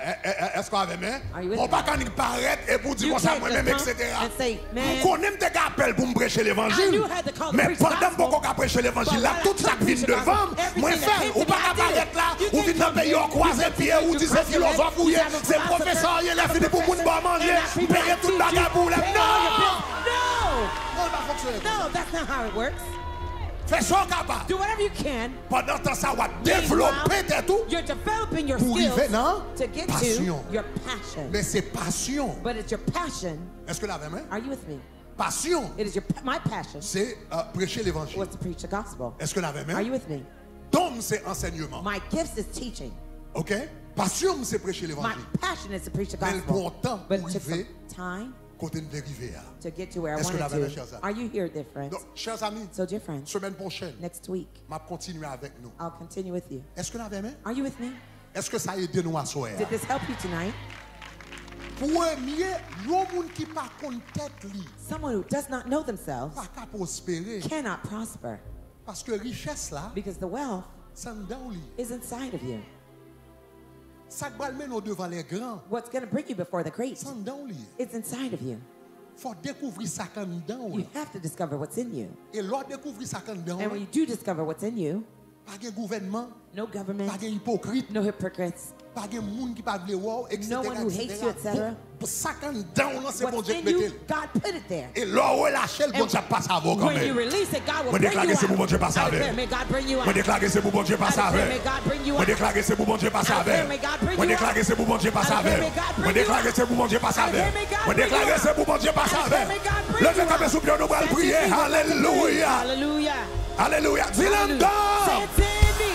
est-ce qu'on avait même? Are you with On me? pas quand il paraît et pour dire You comme ça can't moi-même, just etc. come and say, man, Vous connaissez des appels pour me prêcher I l'évangile. knew I had to call the Mais preach the pendant gospel, beaucoup qu'à prêcher l'évangile, là, but tout ça when I vient preach the devant, gospel, moi everything that faire, came ou pas to me, I apparaître did. là, You ou can't venir dans come le pays, here, on croise you pied, can't ou you dire c'est cross philosophe, your ou legs, c'est you have a professeur, il philosopher, est fini pour moun pas manger, and that payer people tout teach bagage pour you, les. pay all your Non! bills. Non, il va fonctionner. No, that's not how it works. Fais ça capable. Do whatever you can. Pendant ce temps, ça va développer tes tout. You're developing your Pour skills arriver dans to get passion. to your passion. Mais c'est passion. But it's your passion. Est-ce que la même? Are you with me? Passion, It is my passion c'est prêcher l'évangile. was to preach the gospel. Est-ce que la même? Are you with me? Don, c'est enseignement. My gift is teaching. OK? Passion, c'est prêcher My l'évangile. passion is to preach the Mais le gospel. bon temps But pour it took some arriver time côté de dériver. to get to where I Est-ce que la même, wanted chers to. amis? Are you here, dear friends? Donc, chers amis, So, dear friends, semaine prochaine, next week, je vais continuer avec nous. I'll continue with you. Est-ce que la même? Are you with me? Est-ce que ça a aidé nous à soir? Did this help you tonight? Premier, yon moun qui pas konn tête li, Someone who does not know themselves pas ka prospérer cannot prosper parce que richesse là, because the wealth c'est dans li. is inside of you. Ça va mener au devant les grands, What's going to bring you before the great? c'est dans li. It's inside of you. Faut découvrir ça quand dans You have to discover what's in you. et l'autre découvrir ça quand dans. And when you do discover what's in you, Pas de gouvernement, no government, pas de hypocrite, no hypocrites, pas de monde qui pas vle wow, etc. No one who hates you, etc. Ça quand dans c'est bon what's Dieu in qui you, mette. God put it there. Et là où lâcher le bon Dieu passe avant quand When you même. release it, God will Moi bring déclarer you c'est pour bon out. Dieu passe I avec. declare, may God bring you Moi out. déclarer c'est pour bon Dieu passe I declare, avec. may God bring you Moi out. déclarer c'est pour bon Dieu passe I declare, avec. may God bring Moi you déclarer out. c'est pour bon Dieu passe I declare, avec. may God bring Moi you déclarer out. c'est pour bon Dieu passe I declare, avec. may God Moi bring you déclarer out. c'est pour bon Dieu passe I declare, avec. may God bring Levez you comme out. sous pied nous allons Stand prier. to your feet. Alléluia. Hallelujah. Alléluia. Dis-le Hallelujah. Say d'or. it's in me.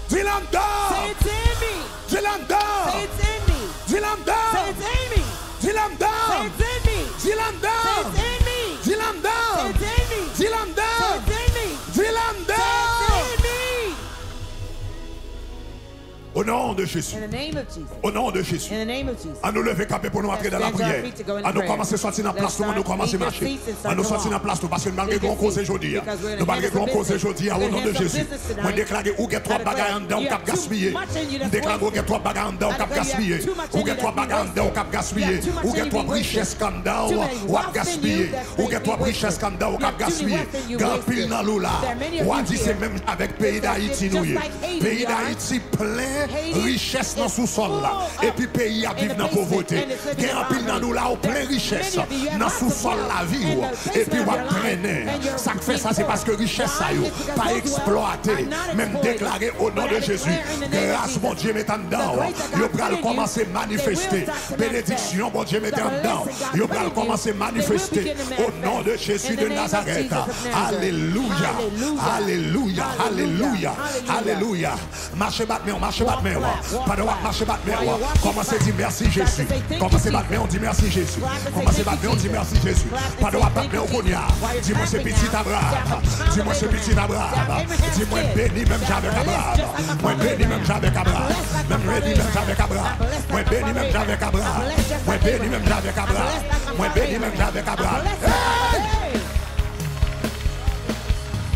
Dis-le d'or. Say it's in me. Dis-le d'or. Say it's in me. Dis-le Say d'or. it's in me. Dis-le d'or. Say it's in me. Dis-le Say d'or. it's in me. Dis-le d'or. Say it's in me. Dis-le Say d'or. it's in me. Dis-le d'or. Say it's in me. Au nom de Jésus. In the name of Jesus. Au nom de Jésus. In the name of Jesus. À nous lever capé pour nous entrer dans la Stand to our prière. feet to go into À nous prayer. commencer à sortir dans la place, Let's nous commencer à start. marcher. Leave your seats and start À nous to sortir dans la walk. place, parce que malgré Leave qu'on your cause seats, aujourd'hui, because we're nous gonna malgré handle qu'on some cause business. aujourd'hui, au We're nom gonna de handle Jésus. business tonight. Moi déclarer ou get trois I declare bagages en dedans, you cap have too gaspiller. much in you that's Déclare ou get trois bagages en dedans, I cap declare you have gaspiller. too much Ou in get you trois that be bagages en dedans, wasted. cap gaspiller. You have too much Ou in get you trois be wasted. richesses en dedans, Too many ou cap wealth in gaspiller. you that Ou may get be trois wasted. richesses en dedans, ou You cap have too many gaspiller. wealth in you Grand wasted. pile dans l'eau là. There are many of Ou you dit c'est here. même avec pays It's like d'Haïti it's nous just y. like Haiti, Pays y'all. d'Haïti plein Haiti richesse dans is sous-sol là. full Et of- puis pays a in vivre the dans la basement, pauvreté. and it's living Gen in en pile dans nous nous là au plein richesse dans sous-sol la vie et puis on traîner. Ça fait ça c'est parce que richesse ça yo pas exploité, même déclaré au nom de Jésus. Grâce mon Dieu mettant dedans. Yo pral commencer manifester. Bénédiction mon Dieu mettant dedans. Yo pral commencer manifester au nom de Jésus de Nazareth. Alléluia. Alléluia. Alléluia. Alléluia. Marchez battre marchez battre pas de marcher battre commencez à dire merci Jésus. Commencez battre on dit merci Jésus. Commencez battre on dit merci Jésus. Pas de battre au Konya. Dis-moi c'est petit Abraham. Dis-moi c'est petit Abraham. Dis-moi béni même j'avais Abraham. Moi béni même j'avais Abraham. Même béni même j'avais Abraham. Moi béni même j'avais Abraham. Moi béni même j'avais Abraham. Moi béni même j'avais Abraham.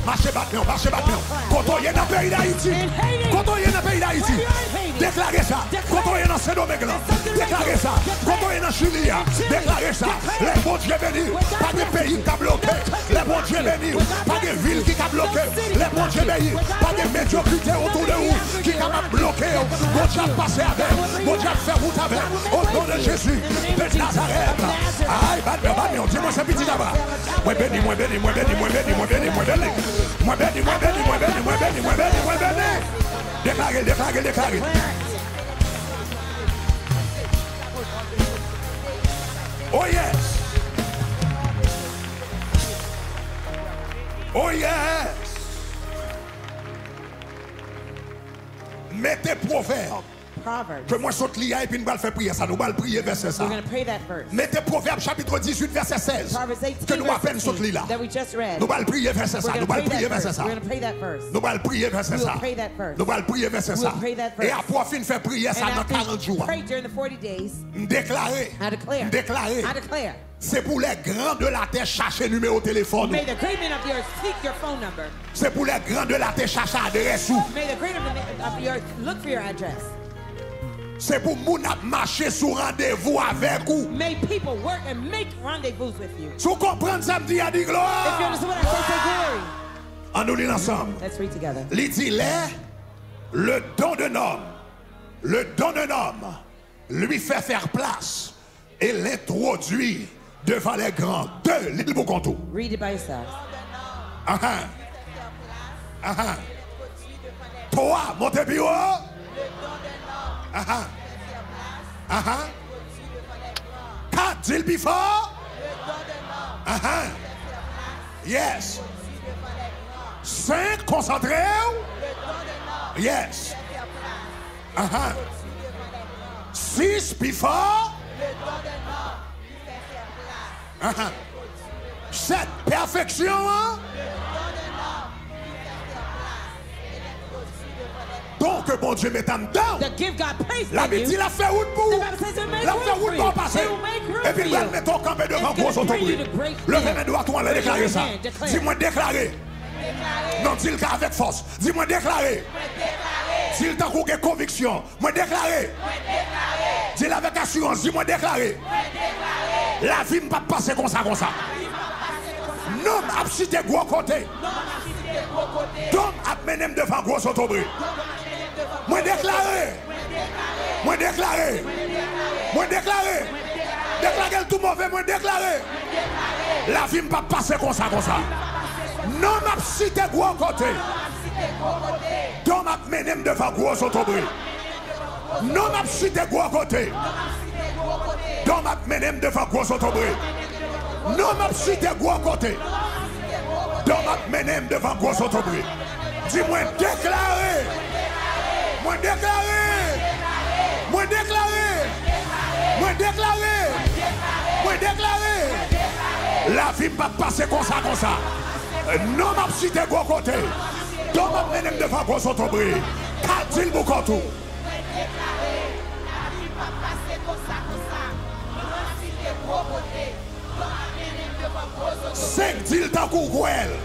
Marchez battement. Quand on est dans le pays d'Haïti, déclarez ça. Quand on est dans Saint-Domingue, déclarez ça. Quand on est dans Chili, déclarez ça. Les bons dieux bénis, pas de pays qui a bloqué. Les bons dieux bénis, pas de ville qui a bloqué. Les bons dieux bénis, pas de médiocrité autour de vous qui a bloqué. Bon Dieu a passé avec, bon Dieu a fait route avec. Au nom de Jésus de Nazareth. Aïe, battement, dis-moi c'est petit là-bas. Moi béni. Déclarez. Oh yes. Mettez proverbe. Que moi saute l'IA et puis nous allons faire prier ça. Nous allons prier verset ça. Mettez Proverbe chapitre 18 verset 16. Que nous à peine saute l'IA. Nous allons prier verset ça. Nous allons prier verset ça. Nous allons prier verset ça. Nous allons prier verset ça. Et après fin faire prier ça dans 40 jours. Déclarer. C'est pour les grands de la terre chercher numéro de téléphone. C'est pour les grands de la terre chercher adresse. C'est pour moun marcher sur rendez-vous avec vous. May people work and make rendezvous with you. Si vous comprenez ça, me dit à dire gloire. If you understand what I say, glory. On nous lit ensemble. Let's read together. Il dit le don d'un homme lui fait faire place et l'introduit devant les grands. Deux, lisez pour compte. Read it by yourself. Toi, montez plus haut. Quatre, dis le plus fort. Yes. 5, concentrez. Yes. 6, plus fort. 7, perfection. Donc, bon Dieu met en dedans. La Bible a fait route pour. La fait route pour passer. Et puis, il met ton campé devant gros autobris. Levez mes doigts, toi, on va déclarer ça. Dis-moi déclarer. Non, dis-le avec force. Dis-moi déclarer. Dis-le tant qu'on a conviction. Moi déclarer. Dis-le avec assurance. Dis-moi déclarer. La vie ne va pas passer comme ça. Non, à citer gros côté. Donc, à mener devant gros autobris. Moi déclarer. Déclarer tout mauvais, moi déclarer. La vie ne va pas passer comme ça. Non, m'a cité gros côté. Donc, m'a mené devant gros autobris. Non, m'a cité gros côté. Donc, m'a mené devant gros autobris. Non, m'a cité gros côté. Donc, m'a mené devant gros autobris. Dis-moi déclarer. Moi déclarer. La vie ne va pas passer comme ça. Non, m'a cité gros côté. Donc, m'a mené devant gros autobris. Qu'a-t-il beaucoup tout? Cinq dit tant qu'on gueule.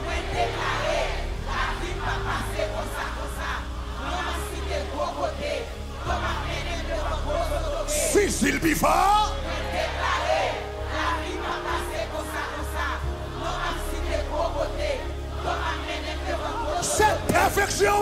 Six il plus fort. 7 perfection.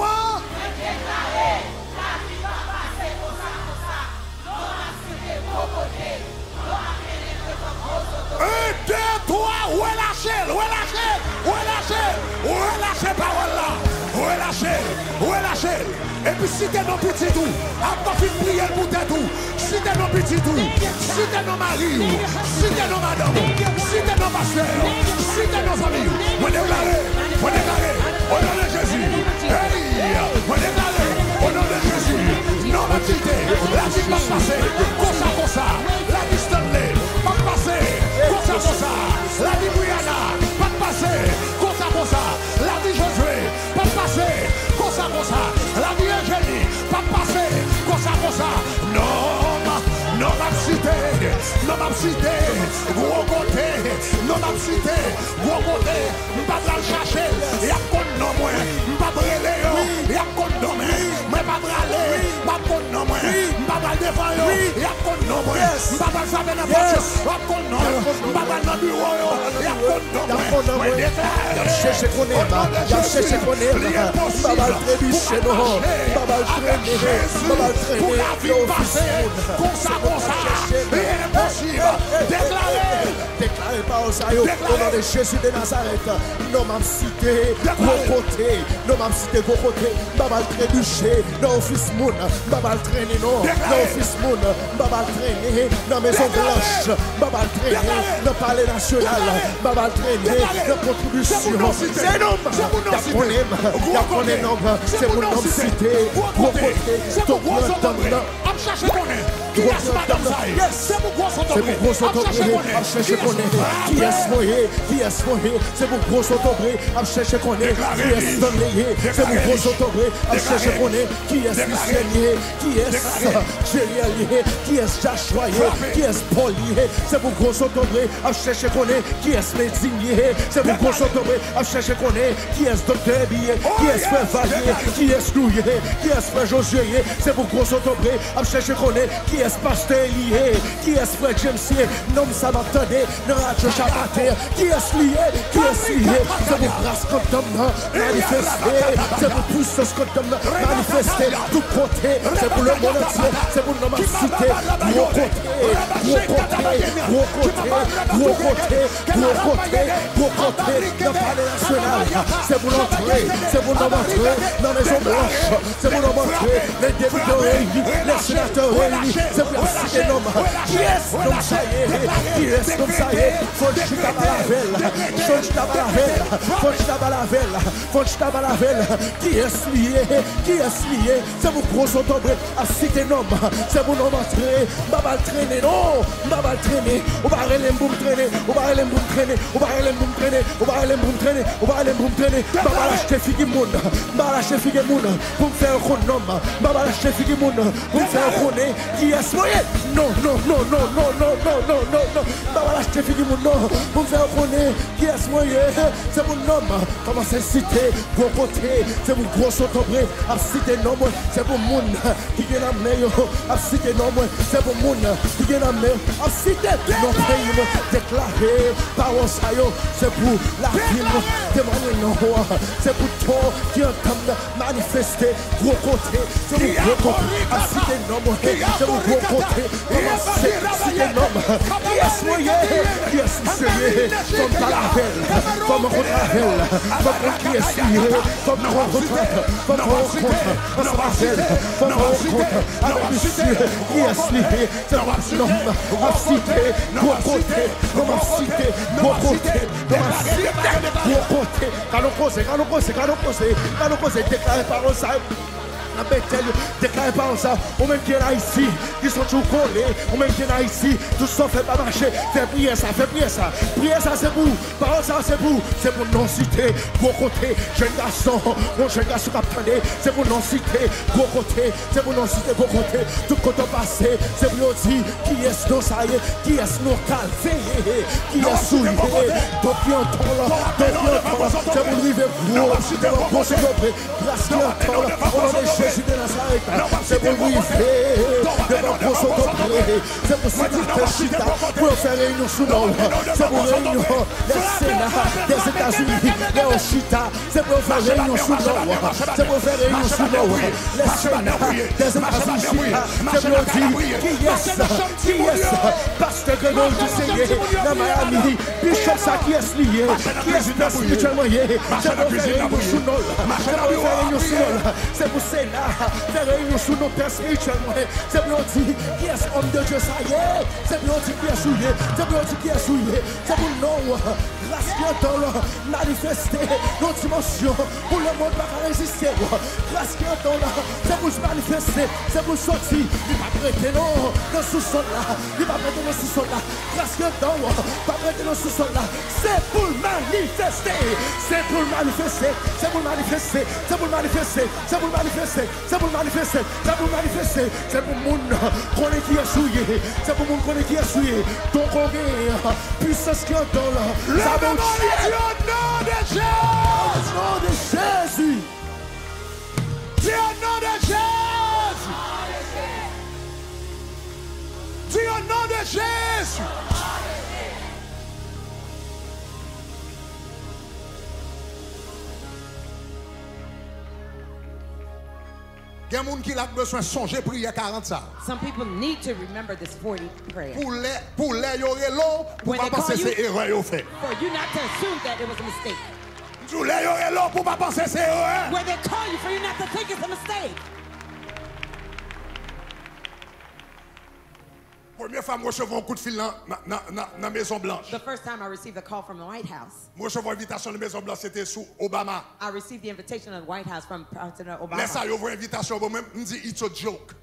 Et puis si t'es nos petits tout, après fin prier pour tes tout, si t'es nos petits tout, si t'es nos maris, si t'es nos madames, si t'es nos pasteurs, si t'es nos amis, on déclare, au nom de Jésus. Hey, on déclare, au nom de Jésus. Non, ma petite, la vie va passer, comme ça, la vie Stanley, va passer, comme ça, la vie Brianna, va passer, comme ça, la vie Josué, va passer, comme ça, la vie Eugénie, va passer, comme ça, non, ma cité, gros côté, non, ma cité, gros côté, pas de la chercher, il y a qu'on non moins, pas brûler, il y a qu'on non moins, mais pas brûler, pas qu'on non moins, pas mal défendre, il y a qu'on non moins, pas mal faire n'importe quoi, pas qu'on non, pas mal dans le bureau, il y a qu'on non moins, mais déclare, chercher qu'on est, chercher qu'on est, pas mal trébucher, non, pas mal traîner, pour la vie passée, comme ça, rien n'est possible, déclarez par Osaïo, au nom de Jésus de Nazareth, non m'a cité, gros côté, non m'a cité, gros côté, pas mal trébucher, non fils moun, pas mal traîner, non fils moun, pas mal traîner, dans maison blanche, pas mal traîner, dans palais national, pas mal traîner, dans contribution, c'est nom, y'a qu'on est nom, c'est mon nom cité, gros côté, ton gros nom, chercher qu'on est. Qui est madame Saïd? C'est pour gros autobré. Chercher qu'on est. Qui est moyen? Qui est moyen? C'est pour gros autobré. Chercher qu'on est. Qui est donné? C'est pour gros autobré. Chercher qu'on est. Qui est missionnier? Qui est Gélier? Qui est Jachoyer? Qui est Polier? C'est pour gros autobré. Chercher qu'on est. Qui est médecinier? C'est pour gros autobré. Chercher qu'on est. Qui est docteur Billet? Qui est frère Valier? Qui est Nouye? Qui est frère Josué? C'est pour gros autobré. Chercher qu'on est. Qui est pasteur lié? Qui est frère James? Non, ça m'attendait. Ne radio chabater. Qui est lié? Qui est lié? C'est pour grâce comme d'homme manifester. C'est pour puissance comme d'homme manifester. Tout côté. C'est pour le monde entier. C'est pour notre cité. Gros côté. Gros côté. Gros côté. Gros côté. Gros côté. Gros côté. Dans le palais national. C'est pour l'entrée. C'est pour nous montrer. Dans les maisons blanches. C'est pour nous montrer. Les députés réunis. Les sénateurs réunis. C'est pour la cité d'homme. Qui est comme ça? Qui est comme ça? Faut que je tape la velle. Faut que je tape la velle. Faut que je tape la velle. Faut que je tape la velle. Qui est lié? Qui est lié? C'est pour gros autobré. À cité d'homme. C'est pour nous montrer. Pas mal traîner. Non. Pas mal traîner. On va aller boum traîner. On va aller boum traîner. On va aller boum traîner. On va aller boum traîner. On va aller boum traîner. Pas mal acheter figue moun. Pas mal acheter figue moun. Pour me faire un gros nom. Pas mal acheter figue moun. Pour me faire un gros nez. Qui est moyen? Non, non, non, non, non, non, non, non, non, non. Pas mal acheter figue moun. Non. Pour me faire un gros nez. Qui est moyen? C'est mon nom. Comment c'est cité? Gros côté. C'est mon gros autobré. À cité nom. C'est pour moun. Qui vient à meilleur. À cité nom. C'est pour moun. Qui vient à meilleur. À cité non pays. Déclaré par Osaïo. C'est pour la ville. Témoigner non. C'est pour toi qui entend manifester. Gros côté. C'est mon gros côté. À cité nom. C'est mon gros côté. Comment c'est cité nom. Qui est moyen? Qui est sérieux? Comme ta la velle. Comme on rappelle. Comme qui est sérieux? Comme on rencontre. Comme on rencontre. On se rappelle. Comme on rencontre. Avec monsieur. Qui est sérieux? C'est mon nom. À cité. Gros côté. Comment cité? Gros côté. Comment cité? Gros côté. Quand on cause, déclaré par Osaïo. Déclaré par ça, ou même qui est là ici, qui sont toujours collés, ou même qui est là ici, tout ça fait pas marcher, fais prier ça, c'est pour, par ça c'est pour non citer, gros côté, jeune garçon, mon jeune garçon capitaine, c'est pour non citer, gros côté, c'est pour non citer, gros côté, tout côté passé, c'est pour dire, qui est nos saillés, qui est nos calfés, qui est souillé, depuis un temps là, c'est pour vivre gros, c'est pour gros, c'est pour grâce qui entend là, on est Jésus de Nazareth, c'est pour vivre devant gros autobré, c'est pour cette chita, pour faire réunion sous l'eau, c'est pour réunion des Sénats, des États-Unis, des Oshita, c'est pour faire réunion sous l'eau, c'est pour faire réunion sous l'eau, les Sénats, des États-Unis, c'est pour dire qui est pasteur Grégory Toussaint, dans Miami, Bishop ça qui est lié, qui est spirituellement lié, c'est pour faire réunion sous l'eau, c'est pour faire réunion sous l'eau, c'est pour Sénat. C'est réuni sous nos têtes spirituels. C'est pour dire qui est homme de Dieu, ça y est. C'est pour dire qui est souillé. C'est pour dire qui est souillé. C'est pour nous, grâce qui est dans le manifester nos dimensions. Pour le monde pas résister. Grâce qui est dans le, c'est pour se manifester. C'est pour sortir. Il va prêter non, dans ce sous-sol là. Il va prêter dans ce sous-sol là. Grâce qui est dans le, pas prêter dans ce sous-sol là. C'est pour manifester. C'est pour manifester. C'est pour manifester. C'est pour manifester. C'est pour manifester. C'est pour manifester. C'est pour manifester. C'est pour moun connaître qui est souillé. C'est pour moun connaître qui est souillé. Donc on gagne puissance qui est dans le. Ça va au nom de Jésus. Au nom de Jésus. Dis au nom de Jésus. Dis au nom de Jésus. Il y a des gens qui ont besoin de songer prier 40 ça. Some people need to remember this 40 prayer. Pour les yorelo, pour pas penser que c'est erreur yo fait. For you not to assume that it was a mistake. Pour les yorelo, pour pas penser que c'est erreur. Where they call you for you not to think it's a mistake. Première fois, moi, je reçois un coup de fil dans la Maison Blanche. The first time I received a call from the White House. Moi, je reçois une invitation de la Maison Blanche, c'était sous Obama. I received the invitation of the White House from President Obama. Laisse ça, il y a une invitation, moi, je dis, it's a joke.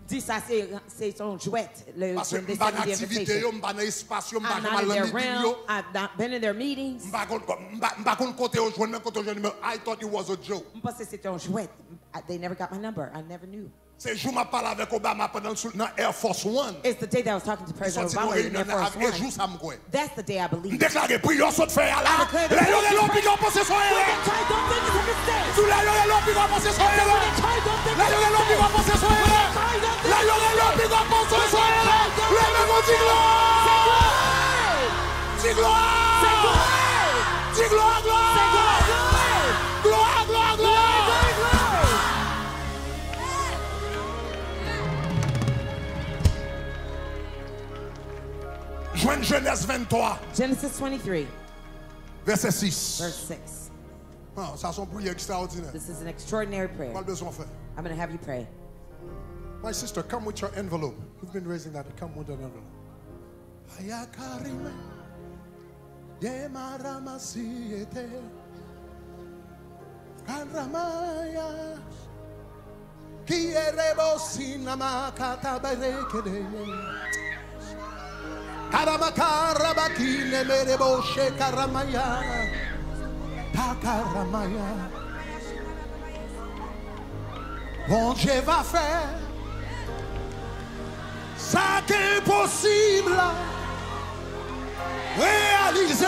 Dis ça, c'est son jouet. Parce que je n'ai pas d'activité, je n'ai pas d'espace, je n'ai pas de meeting. I've not been in their meetings. Je n'ai pas de côté au joint, I thought it was a joke. Parce que c'était un jouet. They never got my number. I never knew. C'est le jour où je parle avec Obama pendant Air Force One. It's the day that I was talking to President Obama in Air Force One. That's the day I believe. Je déclare prière saute faire là. Les gens qui ont pensé sur elle. Tous les gens qui ont pensé sur elle. Les gens qui ont pensé sur elle. Les gens qui ont pensé sur elle. Les gens qui gloire. Dis gloire. Dis gloire, gloire. Gloire, gloire, gloire. Joigne Genèse 23. Genesis 23. Verset 6. Verse 6. Oh, ça c'est une prière extraordinaire. This is an extraordinary prayer. Pas besoin de faire. I'm going to have you pray. My sister, come with your envelope. You've been raising that. Come with an envelope. Ayakarime. Yemaramasiete. Karamaya. Kierebosina katabarekede. Karamakarabakine mereboshe karamaya. Takaramaya. Bon Dieu va faire ça qui est possible réaliser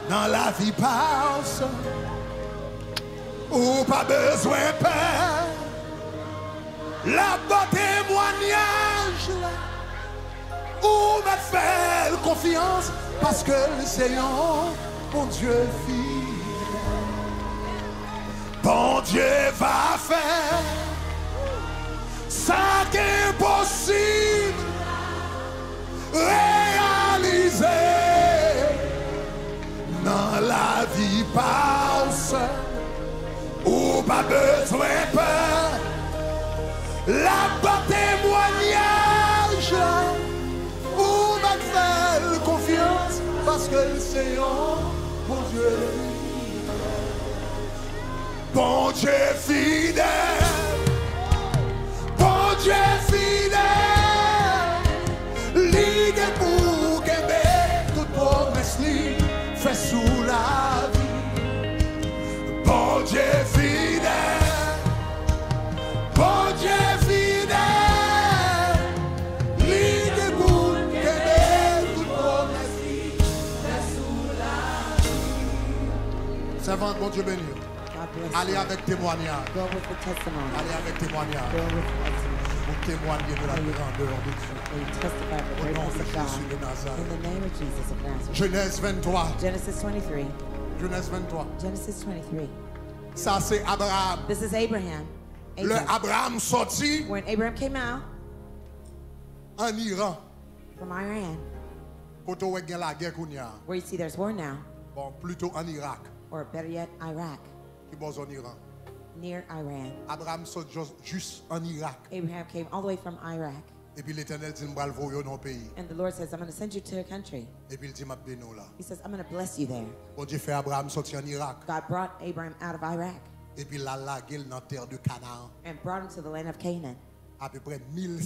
dans la vie passe ou pas besoin de peur. La bonne témoignage ou me faire confiance parce que le Seigneur, mon Dieu, fille. Bon Dieu va faire ça qui est possible réaliser dans la vie passe ou pas besoin de peur. La bonne témoignage ou me faire confiance parce que le Seigneur, mon Dieu, bon Dieu fidèle, bon Dieu fidèle, ligue pour qu'aimer toute promesse fait sous la vie. Bon Dieu fidèle, bon Dieu fidèle, ligue pour qu'aimer toute promesse fait sous la vie. Servante, bon Dieu béni. Allez avec témoignage. Go with the testimony. Allez avec témoignage. Go with testimony. Pour témoigner de la grandeur de Dieu. Will you testify the Au nom de greatness of Jésus de God? Nazareth. In the name of Jesus of Nazareth. Genèse 23. Genesis 23. Genèse 23. Genesis 23. Ça c'est Abraham. This is Abraham. Le Abraham sorti When Abraham came out en Iran. from Iran, Quand on regarde la guerre qu'on y a. where you see there's war now, Bon, plutôt en Irak. or better yet, Iraq. Qui bosse en Iran. near Iran. Abraham saute juste en Irak. Abraham came all the way from Iraq. Et puis l'Éternel dit, m'bral voyo dans pays. And the Lord says, I'm going to send you to a country. Et puis il dit, m'a bénou là. He says, I'm going to bless you there. Bon Dieu fait Abraham sortir en Irak. God brought Abraham out of Iraq Et puis là, la gueule dans la terre de Canaan. and brought him to the land of Canaan. À peu près 1000